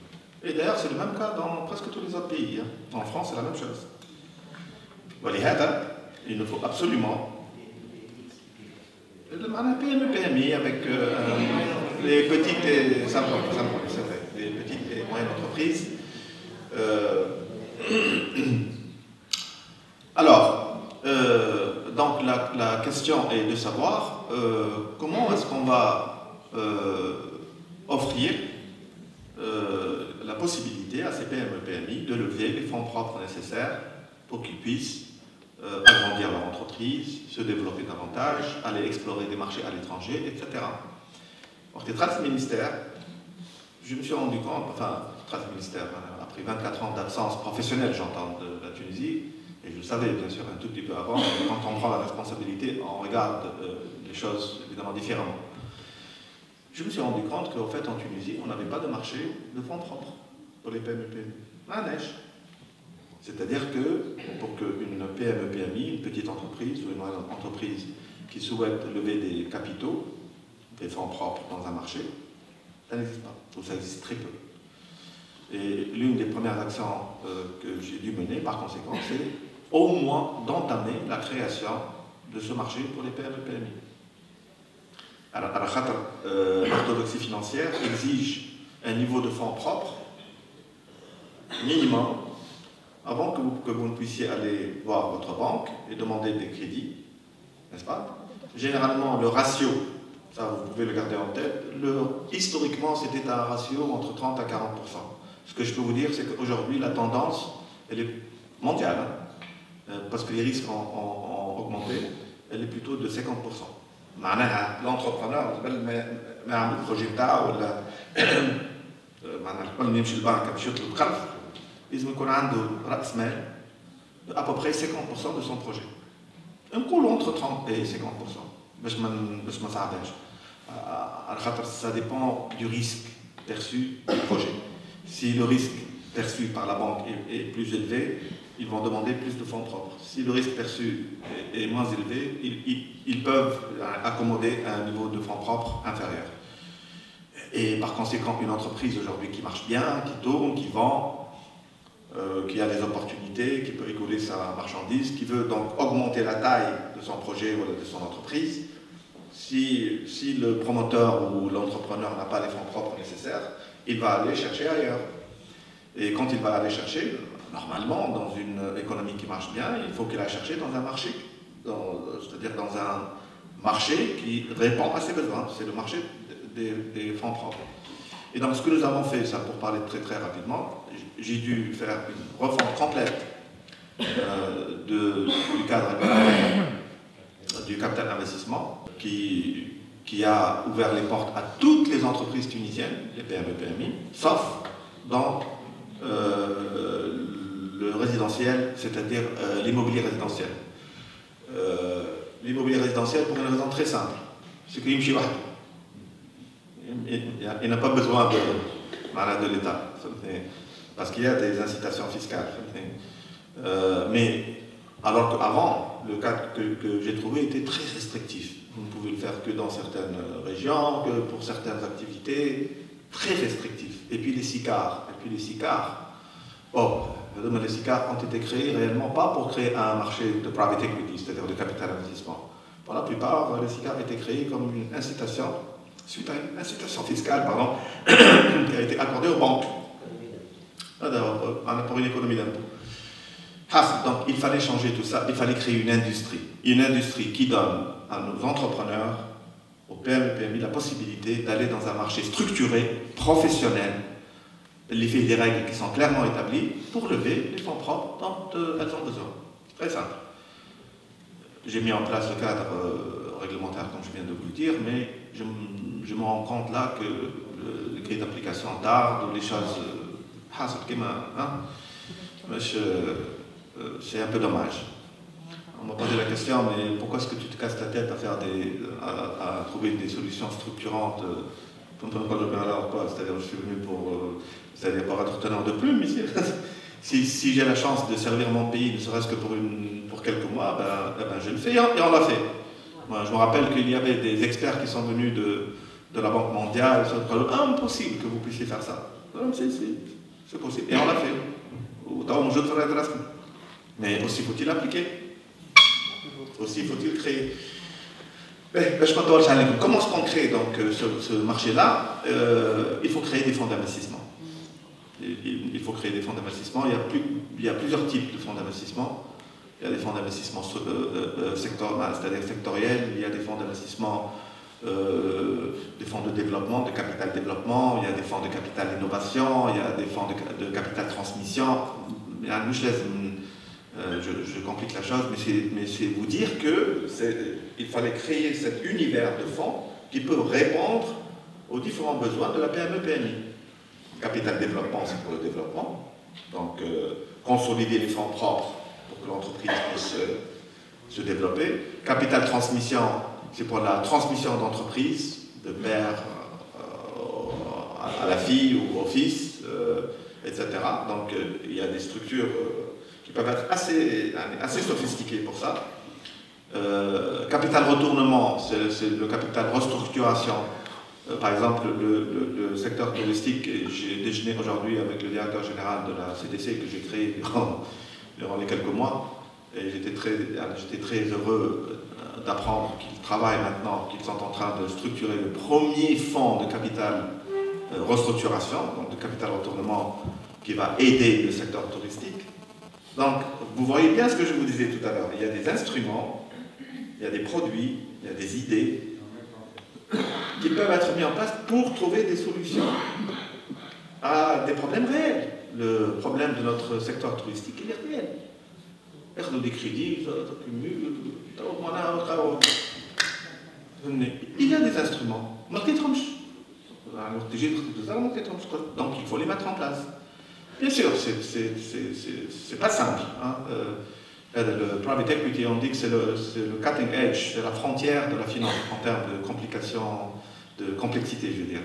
Et d'ailleurs, c'est le même cas dans presque tous les autres pays. En France, c'est la même chose. Il nous faut absolument un PME, PMI avec les petites et les petites et moyennes entreprises. Alors, donc la question est de savoir comment est-ce qu'on va offrir la possibilité à ces PME, PMI de lever les fonds propres nécessaires pour qu'ils puissent agrandir leur entreprise, se développer davantage, aller explorer des marchés à l'étranger, etc. Donc, les transministères, je me suis rendu compte, transministère, après 24 ans d'absence professionnelle, j'entends, de la Tunisie, et je le savais bien sûr un tout petit peu avant, mais quand on prend la responsabilité, on regarde les choses évidemment différemment. Je me suis rendu compte qu'en fait, en Tunisie, on n'avait pas de marché de fonds propres pour les PME, PMI. La neige. C'est-à-dire que pour qu'une PME, PMI, une petite entreprise ou une moyenne entreprise qui souhaite lever des capitaux, des fonds propres dans un marché, ça n'existe pas, ou ça existe très peu. Et l'une des premières actions que j'ai dû mener, par conséquent, c'est au moins d'entamer la création de ce marché pour les PME, PMI. Alors, l'orthodoxie financière exige un niveau de fonds propres minimum avant que vous ne puissiez aller voir votre banque et demander des crédits, n'est-ce pas? Généralement, le ratio, ça vous pouvez le garder en tête, historiquement c'était un ratio entre 30 à 40%. Ce que je peux vous dire, c'est qu'aujourd'hui, la tendance, elle est mondiale, parce que les risques ont augmenté, elle est plutôt de 50%. L'entrepreneur, le projet ils ont à peu près 50% de son projet. Un coup entre 30 et 50%. Ça dépend du risque perçu du projet. Si le risque perçu par la banque est plus élevé, ils vont demander plus de fonds propres. Si le risque perçu est moins élevé, ils peuvent accommoder un niveau de fonds propres inférieur. Et par conséquent, une entreprise aujourd'hui qui marche bien, qui tourne, qui vend, qui a des opportunités, qui peut écouler sa marchandise, qui veut donc augmenter la taille de son projet ou de son entreprise, si le promoteur ou l'entrepreneur n'a pas les fonds propres nécessaires, il va aller chercher ailleurs. Et quand il va aller chercher, normalement, dans une économie qui marche bien, il faut qu'il aille chercher dans un marché, c'est-à-dire dans un marché qui répond à ses besoins. C'est le marché des fonds propres. Et donc ce que nous avons fait, ça pour parler très rapidement, j'ai dû faire une refonte complète du cadre du capital d'investissement qui a ouvert les portes à toutes les entreprises tunisiennes, les PME, PMI, sauf dans le résidentiel, c'est-à-dire l'immobilier résidentiel. L'immobilier résidentiel pour une raison très simple, c'est qu'il y a il n'a pas besoin de l'État, parce qu'il y a des incitations fiscales. Mais alors qu'avant, le cadre que j'ai trouvé était très restrictif. Vous ne pouvez le faire que dans certaines régions, que pour certaines activités, très restrictif. Et puis les SICAR. Les SICAR ont été créés réellement pas pour créer un marché de private equity, c'est-à-dire de capital investissement. Pour la plupart, les SICAR ont été créés comme une incitation, suite à une incitation fiscale, qui a été accordée aux banques pour une économie d'impôt. Donc il fallait changer tout ça, il fallait créer une industrie qui donne à nos entrepreneurs, aux PME, PMI, la possibilité d'aller dans un marché structuré, professionnel, l'effet des règles qui sont clairement établies pour lever les fonds propres dont elles ont besoin. Très simple. J'ai mis en place le cadre réglementaire, comme je viens de vous le dire, mais je me rends compte là que le grille d'application tarde, ou les choses... c'est un peu dommage. On m'a posé la question, mais pourquoi est-ce que tu te casses la tête à trouver des solutions structurantes c'est-à-dire, je suis venu c'est-à-dire pour être teneur de plume ici. Si j'ai la chance de servir mon pays, ne serait-ce que pour quelques mois, je le fais et on l'a fait. Moi, je me rappelle qu'il y avait des experts qui sont venus de la Banque mondiale, impossible que vous puissiez faire ça. C'est possible. Et on l'a fait. Mais aussi faut-il appliquer. Aussi faut-il créer. Comment est-ce qu'on crée donc ce marché-là? Il faut créer des fonds d'investissement. Il faut créer des fonds d'investissement. Il y a plusieurs types de fonds d'investissement. Il y a des fonds d'investissement c'est-à-dire sectoriels. Il y a des fonds d'investissement, des fonds de développement, de capital développement. Il y a des fonds de capital innovation. Il y a des fonds de capital transmission. Je complique la chose, mais c'est vous dire qu'il fallait créer cet univers de fonds qui peut répondre aux différents besoins de la PME-PMI. Capital développement, c'est pour le développement. Donc, consolider les fonds propres pour que l'entreprise puisse se développer. Capital transmission, c'est pour la transmission d'entreprise, de mère à la fille ou au fils, etc. Donc, il y a des structures qui peuvent être assez sophistiquées pour ça. Capital retournement, c'est le capital restructuration. Par exemple, le secteur touristique, j'ai déjeuné aujourd'hui avec le directeur général de la CDC que j'ai créé durant les quelques mois, et j'étais très heureux d'apprendre qu'ils travaillent maintenant, qu'ils sont en train de structurer le premier fonds de capital restructuration, donc de capital retournement, qui va aider le secteur touristique. Donc, vous voyez bien ce que je vous disais tout à l'heure. Il y a des instruments, il y a des produits, il y a des idées qui peuvent être mis en place pour trouver des solutions à des problèmes réels. Le problème de notre secteur touristique, il est réel. Des crédits, il y a des instruments. Donc, il faut les mettre en place. Bien sûr, c'est pas simple. Hein. Le private equity, on dit que c'est le cutting edge, c'est la frontière de la finance en termes de complications, de complexité, je veux dire.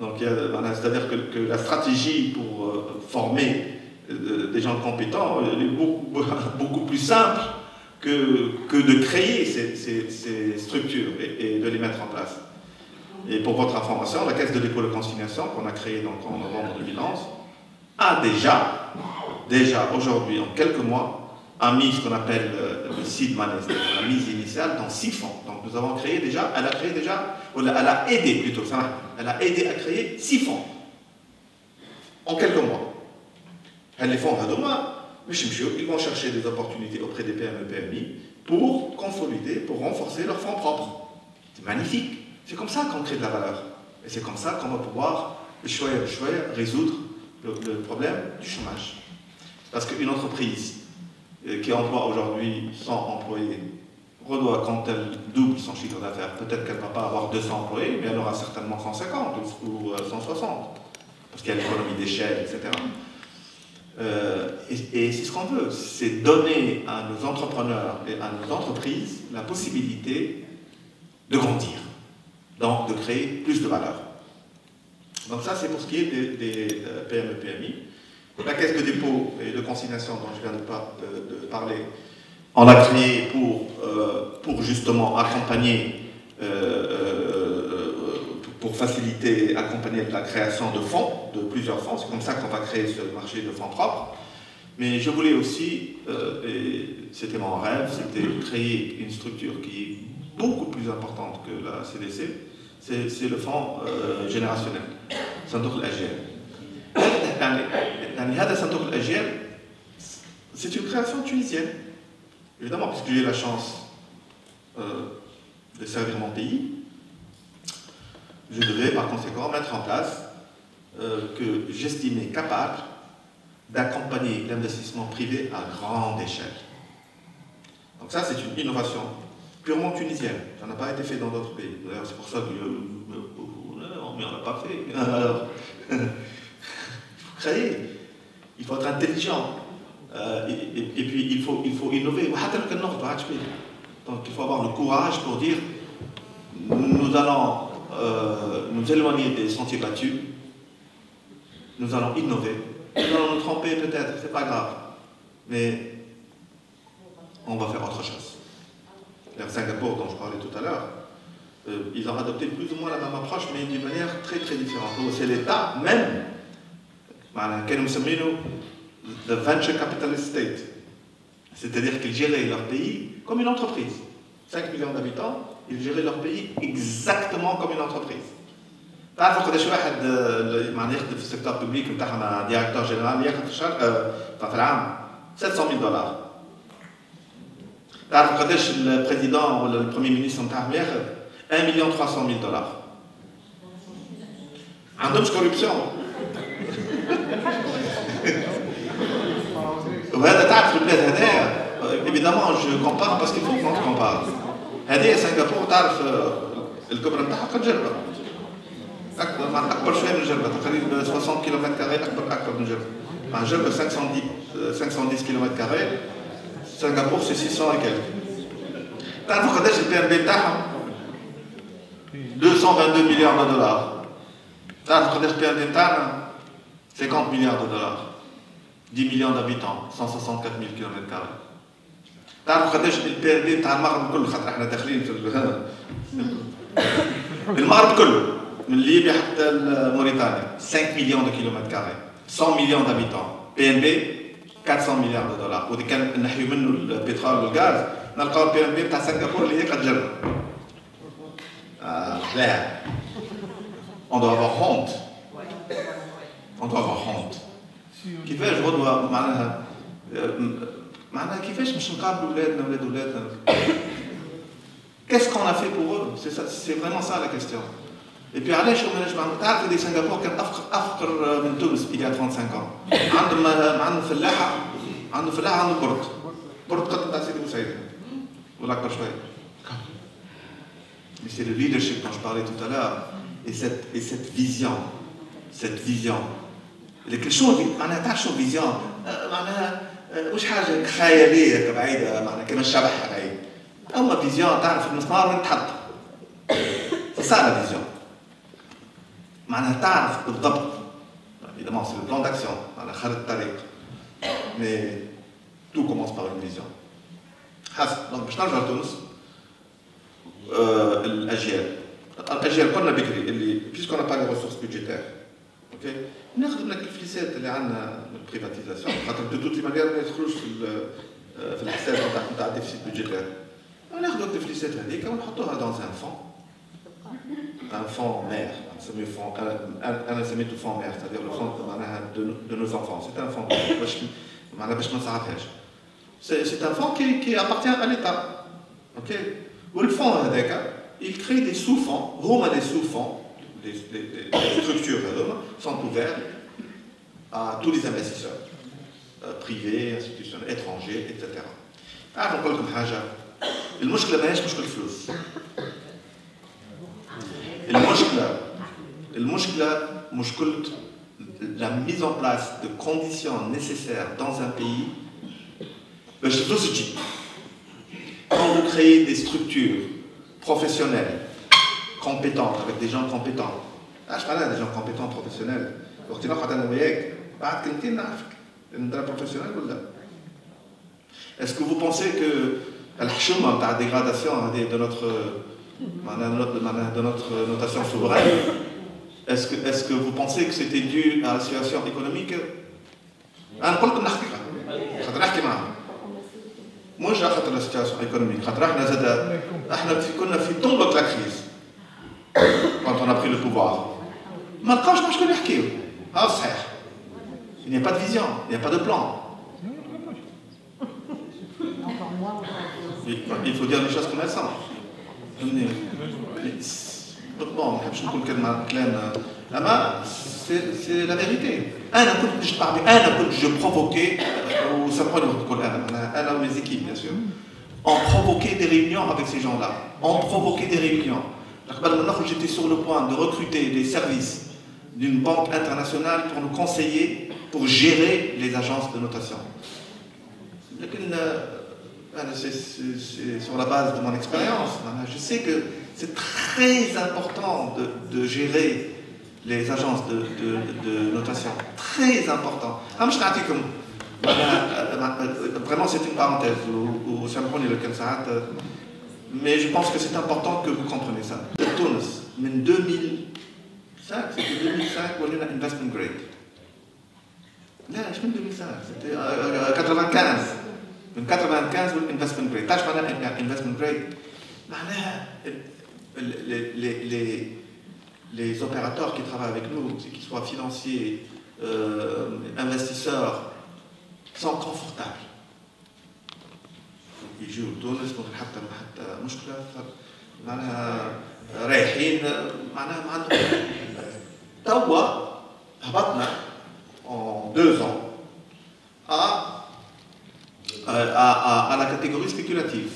Donc, c'est-à-dire que la stratégie pour former des gens compétents est beaucoup plus simple que de créer ces structures et de les mettre en place. Et pour votre information, la Caisse de dépôt de consignation qu'on a créée donc en novembre 2011 a déjà aujourd'hui, en quelques mois, a mis ce qu'on appelle le seed money, c'est-à-dire la mise initiale dans 6 fonds. Donc nous avons créé déjà, elle a aidé plutôt, elle a aidé à créer 6 fonds en quelques mois. Les fonds de demain, ils vont chercher des opportunités auprès des PME et PMI pour consolider, pour renforcer leurs fonds propres. C'est magnifique. C'est comme ça qu'on crée de la valeur. Et c'est comme ça qu'on va pouvoir résoudre le problème du chômage. Parce qu'une entreprise qui emploie aujourd'hui 100 employés, quand elle double son chiffre d'affaires, peut-être qu'elle ne va pas avoir 200 employés, mais elle aura certainement 150 ou 160. Parce qu'il y a l'économie d'échelle, etc. Et c'est ce qu'on veut, c'est donner à nos entrepreneurs et à nos entreprises la possibilité de grandir, donc de créer plus de valeur. Donc ça, c'est pour ce qui est des PME, PMI. La caisse de dépôt et de consignation dont je viens de parler, on l'a créée pour justement accompagner, pour faciliter, accompagner la création de fonds, de plusieurs fonds. C'est comme ça qu'on va créer ce marché de fonds propres. Mais je voulais aussi, et c'était mon rêve, c'était créer une structure qui est beaucoup plus importante que la CDC, c'est le fonds générationnel, Sandouk al-Ajyal. Sandouk al-Ajyal, c'est une création tunisienne. Évidemment, puisque j'ai eu la chance de servir mon pays, je devais par conséquent mettre en place que j'estimais capable d'accompagner l'investissement privé à grande échelle. Donc ça, c'est une innovation purement tunisienne. Ça n'a pas été fait dans d'autres pays. D'ailleurs, c'est pour ça que on ne l'a pas fait. Alors, il faut créer, il faut être intelligent, et puis il faut innover. Donc il faut avoir le courage pour dire nous allons nous éloigner des sentiers battus, nous allons innover, nous allons nous tromper peut-être, c'est pas grave, mais on va faire autre chose. Singapour, dont je parlais tout à l'heure, ils ont adopté plus ou moins la même approche, mais d'une manière très très différente. C'est l'État même, the venture capitalist state, c'est-à-dire qu'ils géraient leur pays comme une entreprise. 5 millions d'habitants, ils géraient leur pays exactement comme une entreprise. تعرفوا قداش واحد معناها يخدم في السيكتور بوبليك نتاعنا ديريكتور جينيرال ياخذ في الشهر في العام $700,000. تعرفوا قداش البريزيدون ولا البروميي مينيستر نتاعهم ياخذ $1,300,000. عندهمش كوربسيون. وهذا تعرف البلاد هذايا évidemment je compare parce qu'il faut qu'on compare. هذه سنغافورة تعرف الكبرى نتاعها قد جربة. أكبر شوية من جربة تقريبا 60 كيلومتر كاري أكبر من جربة. مع جربة 510 كيلومتر كاري. سنغافورة c'est 600 et quelques. تعرفوا قداش البي ام بي نتاعهم؟ $222 milliards. تعرفوا قداش البي ام بي نتاعنا؟ $50 milliards. 10 millions d'habitants, 164 000 km². تعرف قداش البي ام بي نتاع المغرب كله، خاطر احنا داخلين في المغرب كله من ليبيا حتى موريتانيا 5 millions de km²، 100 millions d'habitants، بي ام بي $400 milliards. ودي كان نحيو منه البترول والغاز نلقاو البي ام بي نتاع سنغافورة اللي هي قد جرب. لا on doit avoir honte. On doit avoir honte. كيفاش غدوة معناها كيفاش مش نقابلوا ولادنا Qu'est-ce qu'on a fait pour eux? C'est vraiment ça la question. Et puis علاش هما تعرف اللي سنغافورة كان أفقر من تونس il y a 35 ans. عندهم فلاحة، عندهم برد قد نتاع سيدي بوسعيد ولا أكبر شوية. Mais c'est le leadership dont je parlais tout à l'heure et cette vision. كل شو معناها تعرف شو فيزيون معناها مش حاجه خياليه بعيده معناها كما الشبح بعيد اما فيزيون تعرف المسمار وين تحط صار فيزيون معناها تعرف بالضبط évidemment c'est le plan d'action على خارطة الطريق mais tout commence par une vision حسب دونك باش نرجعوا لتونس الاجيال قلنا بكري اللي بيسكو انا بارلي ريسورس بيدجيتير اوكي ناخذ منك الفليسات اللي عندنا من البريفاتيزاسيون خاطر دو توت مانيير ما يدخلوش في الحساب نتاع الديفيسيت بيدجيتير ناخذوا الفليسات هذيك ونحطوها دون ان فون مير نسميه فون انا سميته فون مير c'est-à-dire le fond معناها de nos enfants c'est un fond معناها باش ما نصعبهاش c'est un fonds qui appartient à l'État ok والفond هذاك il crée des sous-fonds هما des sous-fonds les structures sont ouvertes à tous les investisseurs privés, institutionnels, étrangers, etc. عارف نقول لكم حاجة المشكلة ماهيش مشكلة فلوس المشكلة مشكلة la mise en place de conditions nécessaires dans un pays quand vous créez des structures professionnelles compétentes avec des gens compétents je parle des gens compétents professionnels est-ce que vous pensez que la dégradation de notre notation souveraine est-ce que vous pensez que c'était dû à la situation économique moi j'ai خاطر la situation économique خاطر احنا كنا في طلبة la crise quand on a pris le pouvoir ما لقاوش مع شكون يحكيو ها صحيح il n'y a pas de vision il n'y a pas de plan il faut dire les choses comme elles sont bon ما نحبش نقول كلام اما c'est la vérité انا كنت je provoquais وسامحوني نقول انا و les équipes bien sûr on provoquait des réunions avec ces gens-là on provoquait des réunions j'étais sur le point de recruter des services d'une banque internationale pour nous conseiller pour gérer les agences de notation c'est sur la base de mon expérience je sais que c'est très important de gérer les agences de notation. Très important. Vraiment, c'est une parenthèse. Mais je pense que c'est important que vous compreniez ça. Tunis, en 2005, c'était 2005 où on a investment grade. Non, je suis 2005, c'était 95. En 95, on a investment grade. T'as je investment grade. Les opérateurs qui travaillent avec nous, qu'ils soient financiers, investisseurs, sont confortables. يجوا لتونس حتى مشكلة معناها رايحين معناها ما عندهم توا هبطنا en 2 ans à la catégorie spéculative.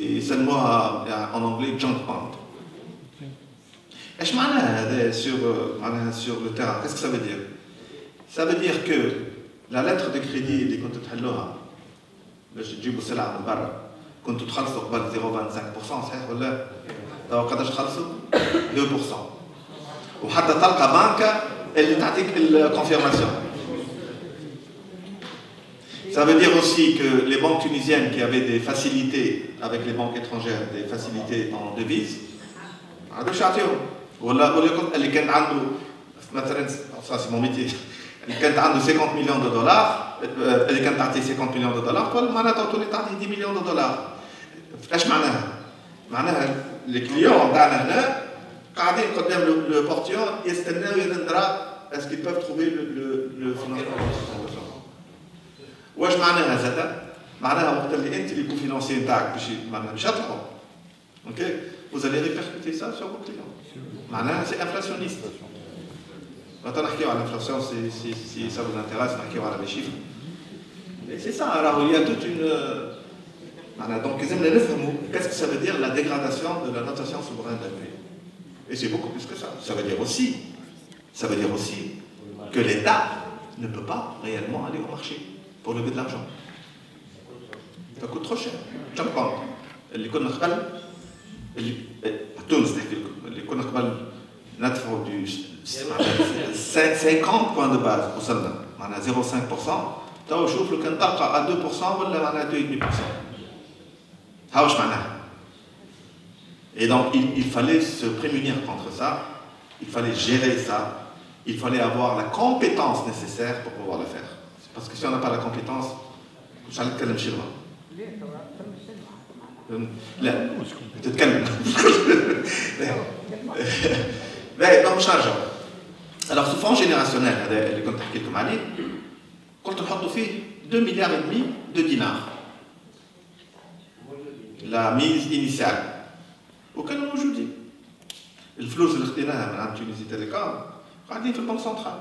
Et c'est le mot en anglais junk bond. Sur le terrain, qu'est-ce que ça veut dire? Ça veut dire que la lettre de crédit اللي كنت تحلوها باش تجيبوا سلعة من برا كنتوا تخلصوا قبل 0.25% صحيح ولا؟ توا قداش تخلصوا؟ 2%. وحتى تلقى بنكة اللي تعطيك الكونفيرماسيون. Ça veut dire aussi que les banques tunisiennes qui avaient des facilités avec les banques étrangères, des facilités en devises, عندوش يعطيهم. ولا اللي كان عنده مثلا ça c'est mon métier. اللي كانت عنده 50 مليون دولار اللي كانت تعطي 50 مليون دولار تقول معناتها تولي تعطي 10 مليون دولار. ايش معناها؟ معناها الكليون تاعنا هنا قاعدين قدام لو بورتيون يستناو يندرا est-ce qu'ils peuvent trouver le financement. واش معناها زاد؟ معناها وقت اللي انت اللي كوفينانسي نتاعك باش يطلعوا. اوكي؟ vous allez répercuter ça sur vos clients. معناها c'est inflationniste. Maintenant, l'inflation, si ça vous intéresse, on va les chiffres. Et c'est ça, alors il y a toute une... Donc, qu'est-ce que ça veut dire la dégradation de la notation souveraine d'un pays? Et c'est beaucoup plus que ça. Ça veut dire aussi que l'État ne peut pas réellement aller au marché pour lever de l'argent. Ça coûte trop cher. Chaque banque, اللي كنا قبل اللي تونس تحكي لكم اللي كنا قبل ندفعوا 50 points de base وصلنا معناها 0,5%. تو شوف لو كان تلقى à 2% ولا معناها 2,5%. ها واش معناها. Et donc il fallait se prémunir contre ça, il fallait gérer ça, il fallait avoir la compétence nécessaire pour pouvoir le faire. Parce que si on n'a pas la compétence, مش هنتكلم شغله. لا تتكلم. Donc مش نرجع. Alors ce fonds générationnel هذا اللي كنت احكي لكم عليه قلت نحطوا فيه 2 مليار et demi de dinars. La mise initiale. وكانوا موجودين. الفلوس اللي خديناها من عند تونسي تيليكوم قاعدين في البنك سنترال.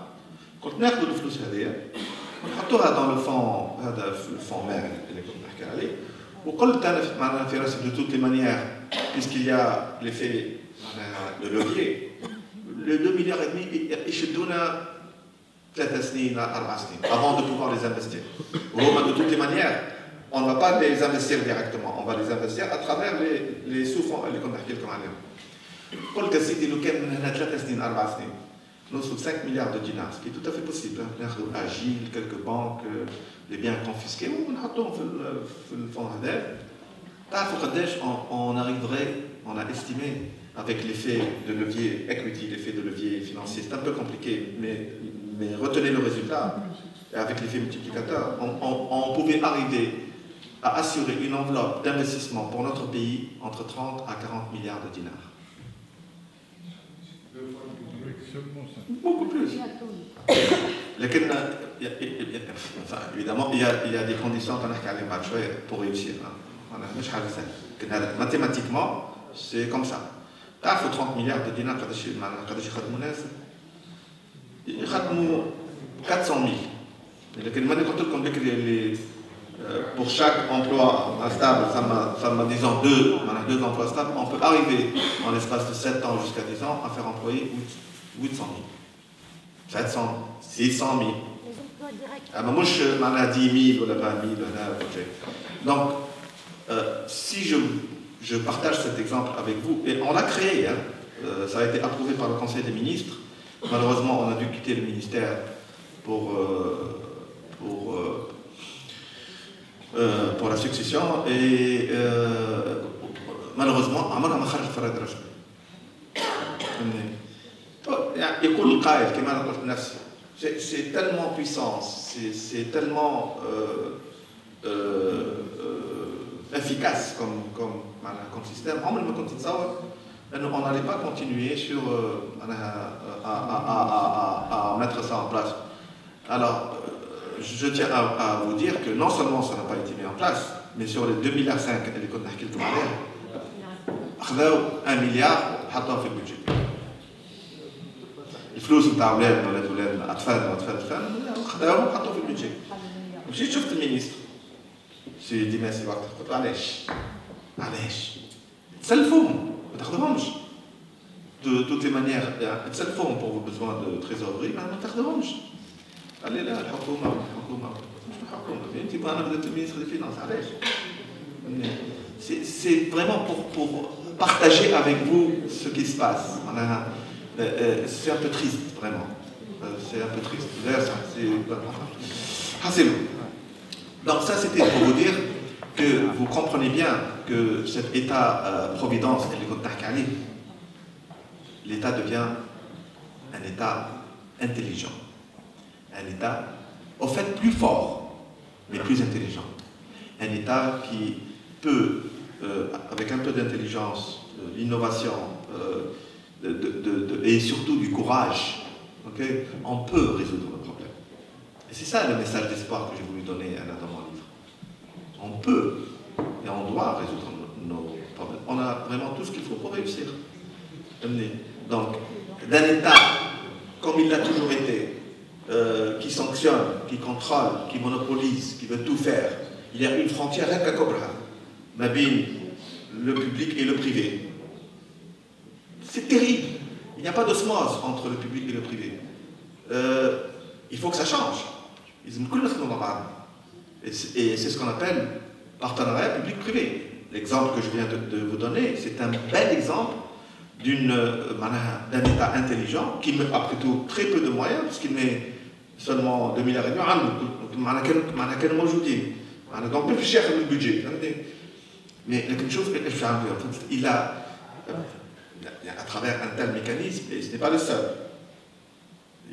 قلت ناخذوا الفلوس هذه ونحطوها dans le fond هذا في الفond مير اللي كنت نحكي عليه. وقلت انا معناها في راسي de toutes les manières puisqu'il y a l'effet معناها le levier. Le 2 مليار et demi يشدونا 3 سنين 4 سنين avant de pouvoir les investir. وهما de toutes les manières on ne va pas les investir directement, on va les investir à travers les sous-fonds اللي كنا نحكي لكم عليهم. قلت سيدي لو كان من هنا 3 سنين 4 سنين نوصل 5 milliards de dinars, ce qui est tout à fait possible. ناخذوا Agile, quelques banques, les biens confisqués ونحطوهم في الفond هذا. تعرفوا قداش on arriverait, on a estimé avec l'effet de levier equity, l'effet de levier financier, c'est un peu compliqué, mais retenez le résultat. Et avec l'effet multiplicateur, on pouvait arriver à assurer une enveloppe d'investissement pour notre pays entre 30 à 40 milliards de dinars. Beaucoup plus. Évidemment, il y a des conditions pour réussir. Mathématiquement, c'est comme ça. Il faut 30 milliards de dinars, il faut 400 000. Pour chaque emploi stable, disons deux emplois stables, on peut arriver en l'espace de 7 ans jusqu'à 10 ans à faire employer 800 000, 700 600 000. Moi, je 10 000 ou 20 000. Donc, si je partage cet exemple avec vous, et on l'a créé, hein, ça a été approuvé par le Conseil des ministres. Malheureusement, on a dû quitter le ministère pour la succession et malheureusement عمرها ما خرج فرد رجل. يقول القائل كما أنا قلت لنفسي c'est tellement puissant, c'est tellement efficace comme système. عمري ما كنت نتصور أنه on n'allait pas continuer sur à mettre ça en place. Alors je tiens à vous dire que non seulement ça n'a pas été mis en place, mais sur les 2,5 milliards اللي كنا نحكي لكم عليها أخذوا 1 milliard حطوه في البودجي. الفلوس نتاع ولاد الأطفال أخذوهم حطوه في البودجي. مشيت شفت المينيستر سي ديماسي وقتها قلت له علاش؟ تسلفوهم ما تاخذوهمش. De toutes les manières, تسلفوهم pour vos besoins de trésorerie ما تاخذوهمش. قال لي لا الحكومه مش الحكومه انت انا بدات المينستر دي فينانس علاش c'est vraiment pour partager avec vous ce qui se passe. C'est un peu triste vraiment, c'est un peu triste d'ailleurs c'est long. Donc ça c'était pour vous dire que vous comprenez bien que cet état providence l'état devient un état intelligent, un État, au fait, plus fort, mais plus intelligent. Un État qui peut, avec un peu d'intelligence, l'innovation et surtout du courage, okay, on peut résoudre le problème. Et c'est ça le message d'espoir que j'ai voulu donner dans mon livre. On peut et on doit résoudre nos problèmes. On a vraiment tout ce qu'il faut pour réussir. Donc, d'un État comme il l'a toujours été, qui sanctionne, qui contrôle, qui monopolise, qui veut tout faire. Il y a une frontière à Cobra, le public et le privé. C'est terrible. Il n'y a pas d'osmose entre le public et le privé. Il faut que ça change. Et c'est ce qu'on appelle partenariat public-privé. L'exemple que je viens de vous donner, c'est un bel exemple d'un État intelligent qui met après tout très peu de moyens, puisqu'il met seulement 2 milliards et demi, donc plus cher que le budget. Mais il a, à travers un tel mécanisme, et ce n'est pas le seul,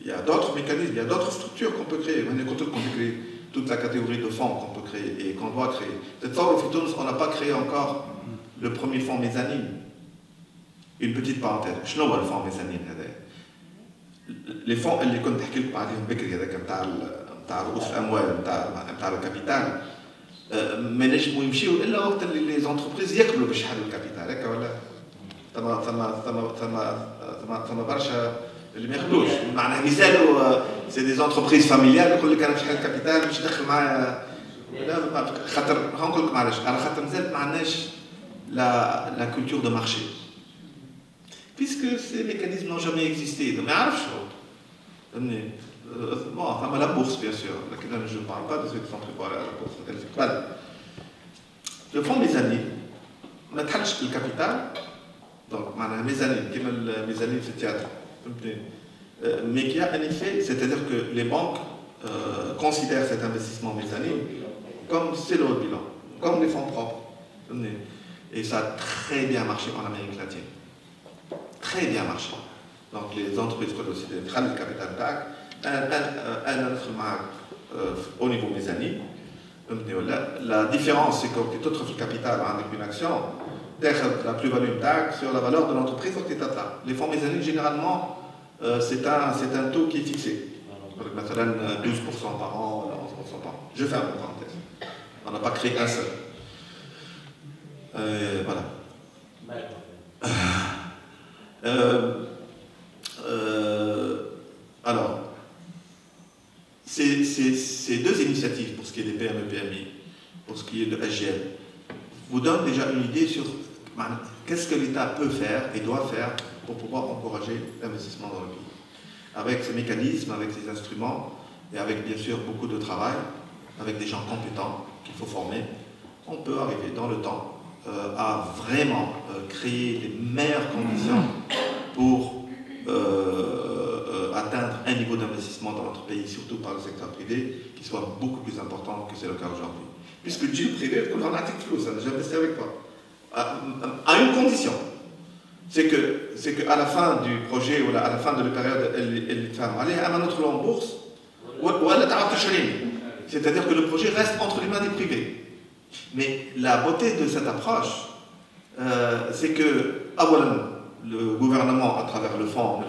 il y a d'autres mécanismes, il y a d'autres structures qu'on peut créer. On peut créer toute la catégorie de fonds qu'on peut créer et qu'on doit créer. On n'a pas créé encore le premier fonds mezzanine. Une petite parenthèse. Je ne sais pas le fonds mezzanine. Les fonds, اللي كنت أحكي لكم عليهم بكري هذاك نتاع رؤوس الأموال نتاع الكابيتال ما نجموا يمشيوا إلا وقت اللي لي زونتربريز ياكلوا باش يحلوا الكابيتال هكا ولا ثم برشا اللي ما ياخذوش معناها مثالوا سي دي زونتربريز فاميليال يقول لك انا باش نحل الكابيتال باش ندخل معايا خاطر نقول لكم علاش على خاطر مازال ما عندناش la culture de marché. Puisque ces mécanismes n'ont jamais existé, mais bon, enfin, la bourse, bien sûr, je ne parle pas de ceux qui sont préparés à la bourse. Le fonds mezzanine, on a le capital, donc, mezzanine, qui est le mezzanine, c'est théâtre, mais qui a un effet, c'est-à-dire que les banques considèrent cet investissement mezzanine comme c'est leur bilan, comme des fonds propres. Et ça a très bien marché en Amérique latine. Très bien marché. Donc les entreprises qui ont décidé de faire le capital TAC, un autre marque au niveau mezzanine. La différence, c'est que tu trouves le capital avec une action, la plus-value TAC sur la valeur de l'entreprise au état là. Les fonds mezzanine, généralement, c'est un taux qui est fixé. Donc, 12% par an, 11% par an. Je fais une parenthèse. On n'a pas créé un seul. Voilà. Alors, ces deux initiatives, pour ce qui est des PME-PMI, pour ce qui est de SGL, vous donnent déjà une idée sur qu'est-ce que l'État peut faire et doit faire pour pouvoir encourager l'investissement dans le pays. Avec ces mécanismes, avec ces instruments, et avec bien sûr beaucoup de travail, avec des gens compétents qu'il faut former, on peut arriver dans le temps à vraiment créer les meilleures conditions pour atteindre un niveau d'investissement dans notre pays, surtout par le secteur privé, qui soit beaucoup plus important que c'est le cas aujourd'hui. Puisque le deal privé, on a un article flou, ça n'a jamais investi avec toi. À une condition, c'est qu'à la fin du projet ou à la fin de la période, elle est à notre en bourse, c'est-à-dire que le projet reste entre les mains des privés. Mais la beauté de cette approche, c'est que, le gouvernement, à travers le fonds,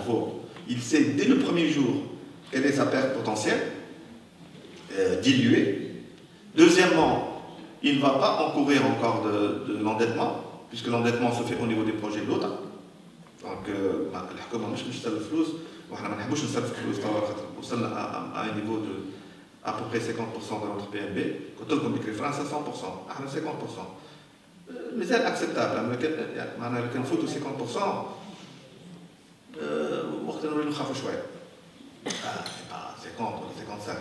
il sait dès le premier jour quelle est sa perte potentielle, diluée. Deuxièmement, il ne va pas encourir encore de l'endettement, puisque l'endettement se fait au niveau des projets de l'autre. Donc, à un niveau de à peu près 50% de notre PNB, quand on compte les France à 100%, à 50%. Mais c'est acceptable. Quand on fout 50%, on va nous faire choix. C'est pas 50 ou 55.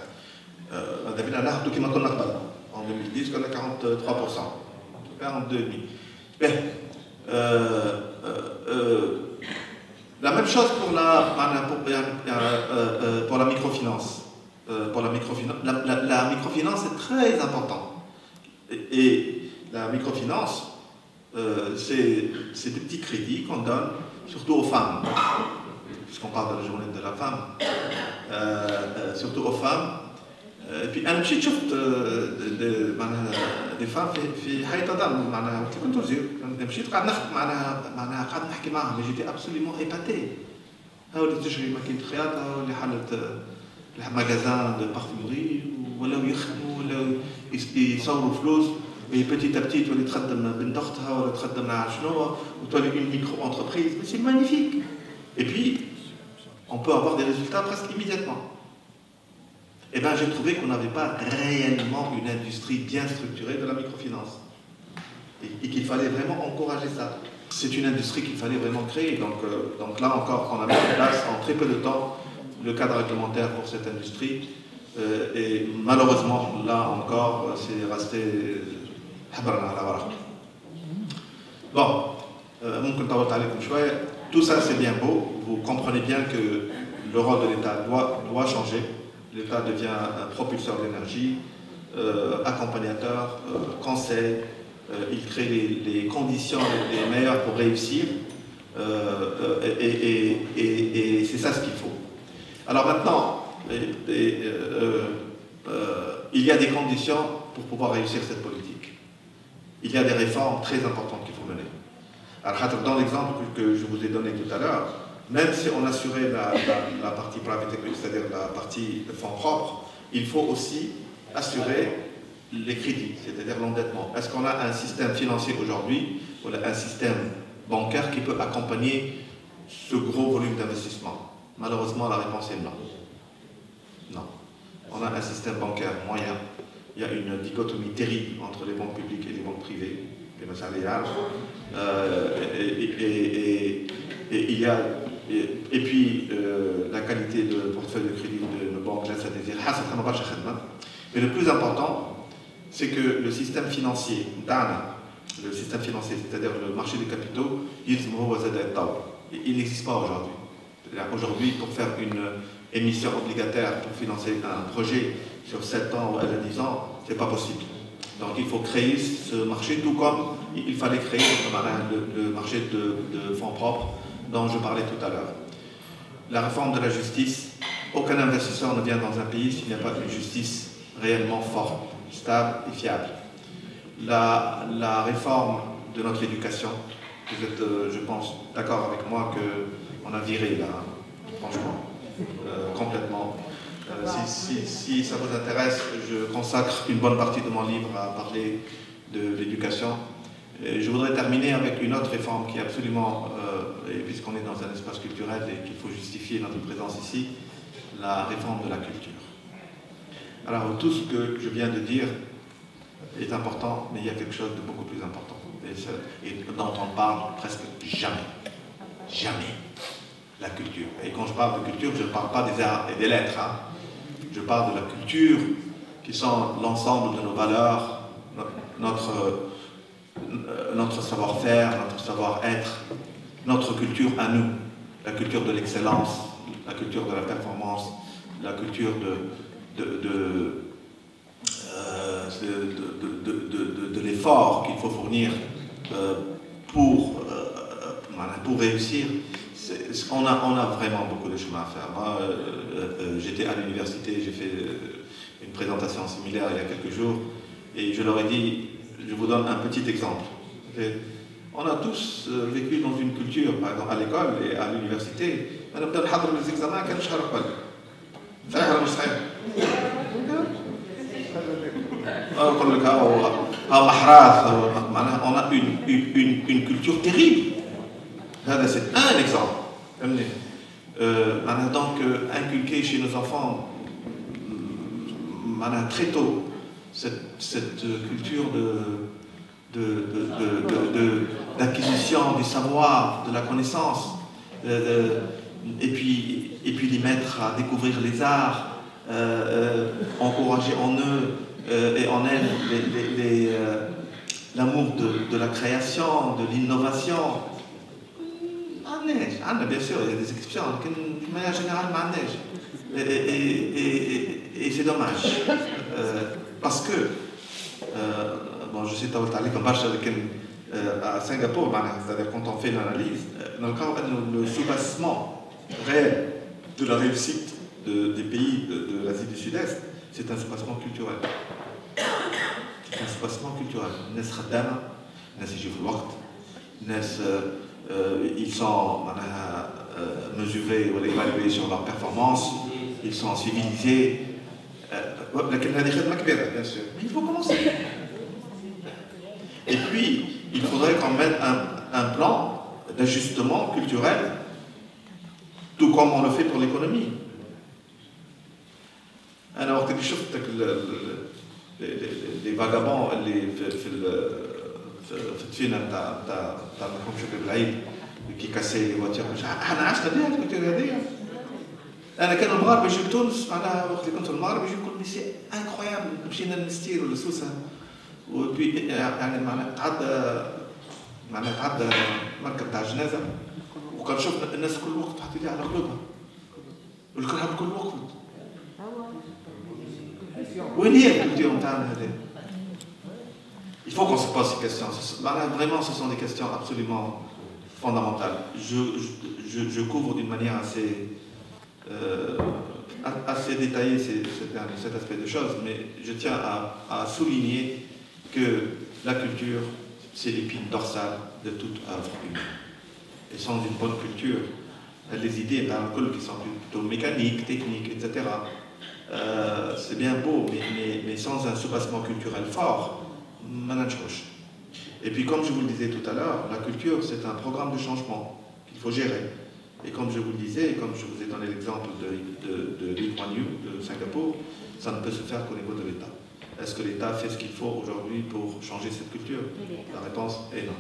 En 2010, on a 43%. 42,5%. La même chose pour la microfinance. Pour la microfinance est très importante. Et la microfinance, c'est des petits crédits qu'on donne, surtout aux femmes, puisqu'on parle de la journée de la femme, surtout aux femmes. Et puis, un petit شفت des femmes في حياة دم معناها وقت كنت وزير مشيت قاعد نخدم معناها قاعد نحكي معاهم mais j'étais absolument épaté. هاو اللي تشري ماكينة خياطة هاو اللي حلت magasin de parfumerie ولاو يخدموا ولاو يصوروا فلوس petit à petit تولي تخدم بنت اختها ولا تخدم مع شنو وتولي une micro-entreprise. Mais c'est magnifique. Et puis, on peut avoir des résultats presque immédiatement. Eh bien, j'ai trouvé qu'on n'avait pas réellement une industrie bien structurée de la microfinance. Et qu'il fallait vraiment encourager ça. C'est une industrie qu'il fallait vraiment créer. Donc là encore, on a mis en place en très peu de temps le cadre réglementaire pour cette industrie. Et malheureusement, là encore, c'est resté... Bon, ممكن طولت عليكم شوية. tout ça c'est bien beau, vous comprenez bien que le rôle de l'État doit changer. L'État devient un propulseur d'énergie, accompagnateur, conseil, il crée les conditions les meilleures pour réussir, et c'est ça ce qu'il faut. Alors maintenant, il y a des conditions pour pouvoir réussir cette politique. Il y a des réformes très importantes qu'il faut mener. Alors, dans l'exemple que je vous ai donné tout à l'heure, même si on assurait la partie private equity, c'est-à-dire la partie de fonds propres, il faut aussi assurer les crédits, c'est-à-dire l'endettement. Est-ce qu'on a un système financier aujourd'hui, ou un système bancaire qui peut accompagner ce gros volume d'investissement? Malheureusement, la réponse est non. Non. On a un système bancaire moyen. Il y a une dichotomie terrible entre les banques publiques et les banques privées, et puis la qualité de portefeuille de crédit de nos banques laisse à désirer. Mais le plus important, c'est que le système financier, c'est-à-dire le marché des capitaux, il n'existe pas aujourd'hui. Aujourd'hui, pour faire une émission obligataire pour financer un projet sur 7 ans ou 10 ans, ce n'est pas possible. Donc il faut créer ce marché, tout comme il fallait créer le marché de fonds propres dont je parlais tout à l'heure. La réforme de la justice, aucun investisseur ne vient dans un pays s'il n'y a pas une justice réellement forte, stable et fiable. La réforme de notre éducation, vous êtes, je pense, d'accord avec moi qu'on a viré là, franchement, complètement. Si ça vous intéresse, je consacre une bonne partie de mon livre à parler de l'éducation. Je voudrais terminer avec une autre réforme qui est absolument, puisqu'on est dans un espace culturel et qu'il faut justifier notre présence ici, la réforme de la culture. Alors tout ce que je viens de dire est important, mais il y a quelque chose de beaucoup plus important, et dont on parle presque jamais. Jamais. La culture. Et quand je parle de culture, je ne parle pas des arts et des lettres. Hein. Je parle de la culture, qui sont l'ensemble de nos valeurs, notre savoir-faire, notre savoir-être, notre culture à nous, la culture de l'excellence, la culture de la performance, la culture de l'effort qu'il faut fournir pour réussir. On a vraiment beaucoup de chemin à faire. Moi, j'étais à l'université, j'ai fait une présentation similaire il y a quelques jours, et je leur ai dit, je vous donne un petit exemple. On a tous vécu dans une culture, par exemple à l'école et à l'université, on a les examens كان شهر قبل. صحيح ولا مش صحيح؟ أقول لك on a une culture terrible. C'est un exemple. Donc, inculquer chez nos enfants très tôt cette culture d'acquisition du savoir, de la connaissance, et puis les mettre à découvrir les arts, encourager en eux et en elles l'amour de la création, de l'innovation. Bien sûr, il y a des exceptions, mais de manière générale, et c'est dommage. Parce que, bon, je sais que à Singapour, c'est-à-dire quand on fait l'analyse, dans le cas le sous-bassement réel de la réussite des pays de l'Asie du Sud-Est, c'est un sous-bassement culturel. C'est un sous-bassement culturel. Ils sont mesurés ou évalués sur leur performance, ils sont civilisés. Bien sûr. Mais il faut commencer. Et puis, il faudrait qu'on mette un plan d'ajustement culturel, tout comme on le fait pour l'économie. Alors, tu as les vagabonds, في الفيلم تاع مرحوم شكري بالعيد كي كاسي واتير احنا عشنا بها الكولتور هذيا. انا كانوا المغاربه يجوا لتونس معناها وقت اللي كنت في المغرب يجوا يقولوا لي سي انكرويابل مشينا للستير ولا سوسه وبي يعني معناها تعدى مركب تاع الجنازه وكان شفنا الناس كل وقت تحط ايديها على قلوبها والكرهها بكل وقت. وين هي الكولتور نتاعنا هذه؟ Il faut qu'on se pose ces questions. Vraiment, ce sont des questions absolument fondamentales. Je couvre d'une manière assez détaillée cet aspect de choses, mais je tiens à souligner que la culture, c'est l'épine dorsale de toute œuvre humaine. Et sans une bonne culture, les idées qui sont plutôt mécaniques, techniques, etc., c'est bien beau, mais sans un soubassement culturel fort, et puis comme je vous le disais tout à l'heure, la culture c'est un programme de changement qu'il faut gérer. Et comme je vous le disais, et comme je vous ai donné l'exemple de Lee Kuan Yew de Singapour, ça ne peut se faire qu'au niveau de l'État. Est-ce que l'État fait ce qu'il faut aujourd'hui pour changer cette culture? La réponse est non.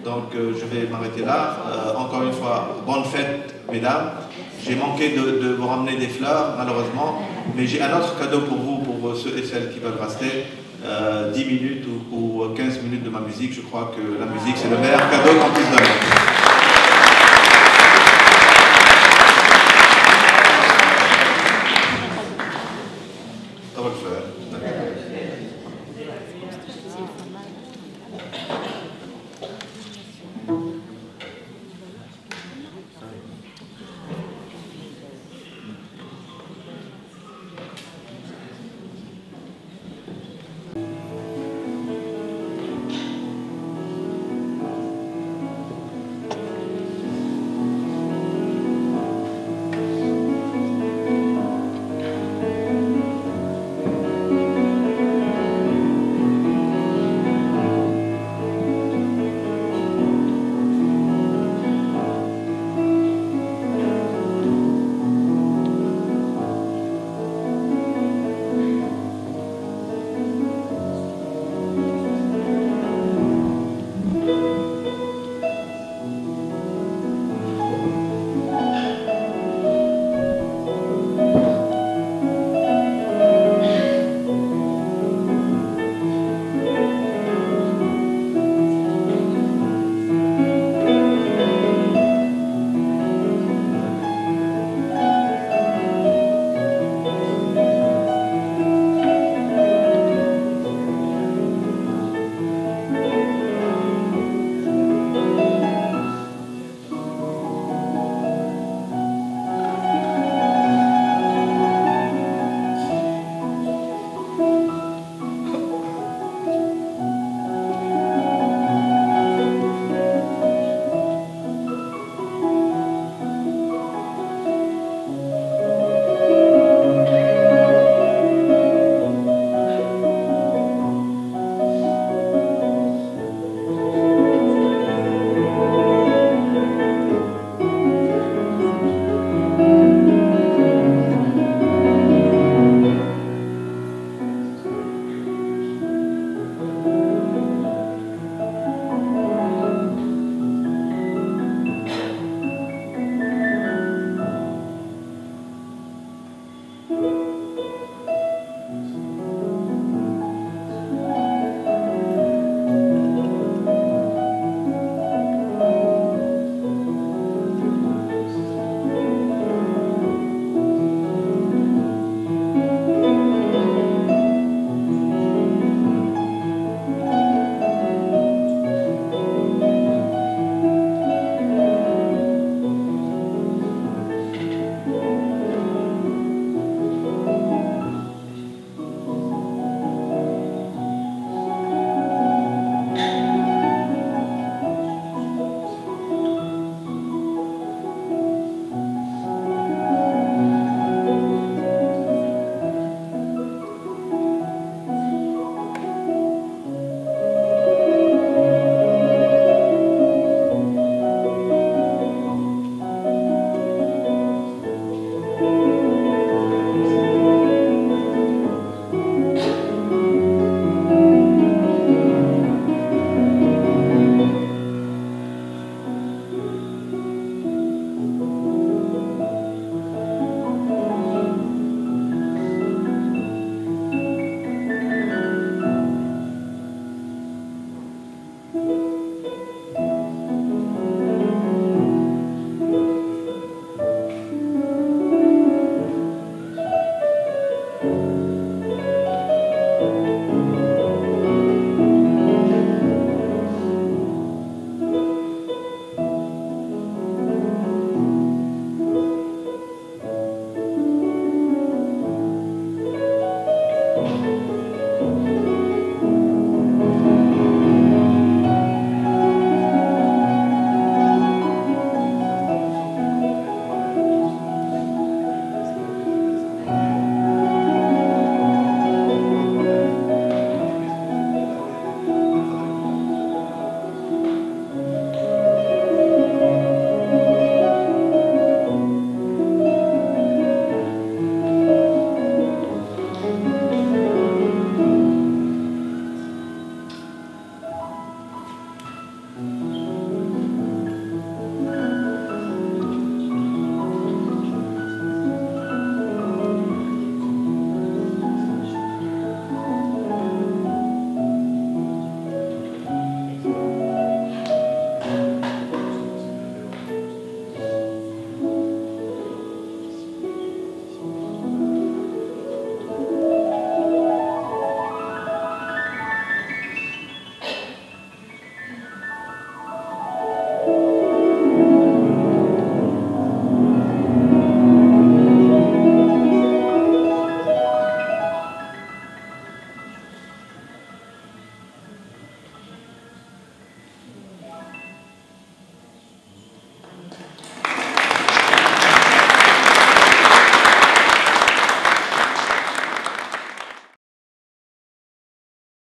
Donc je vais m'arrêter là. Encore une fois, bonne fête mesdames. J'ai manqué de vous ramener des fleurs malheureusement, mais j'ai un autre cadeau pour vous, pour ceux et celles qui veulent rester. 10 minutes ou 15 minutes de ma musique. Je crois que la musique c'est le meilleur cadeau qu'on puisse donner. Ça va le faire.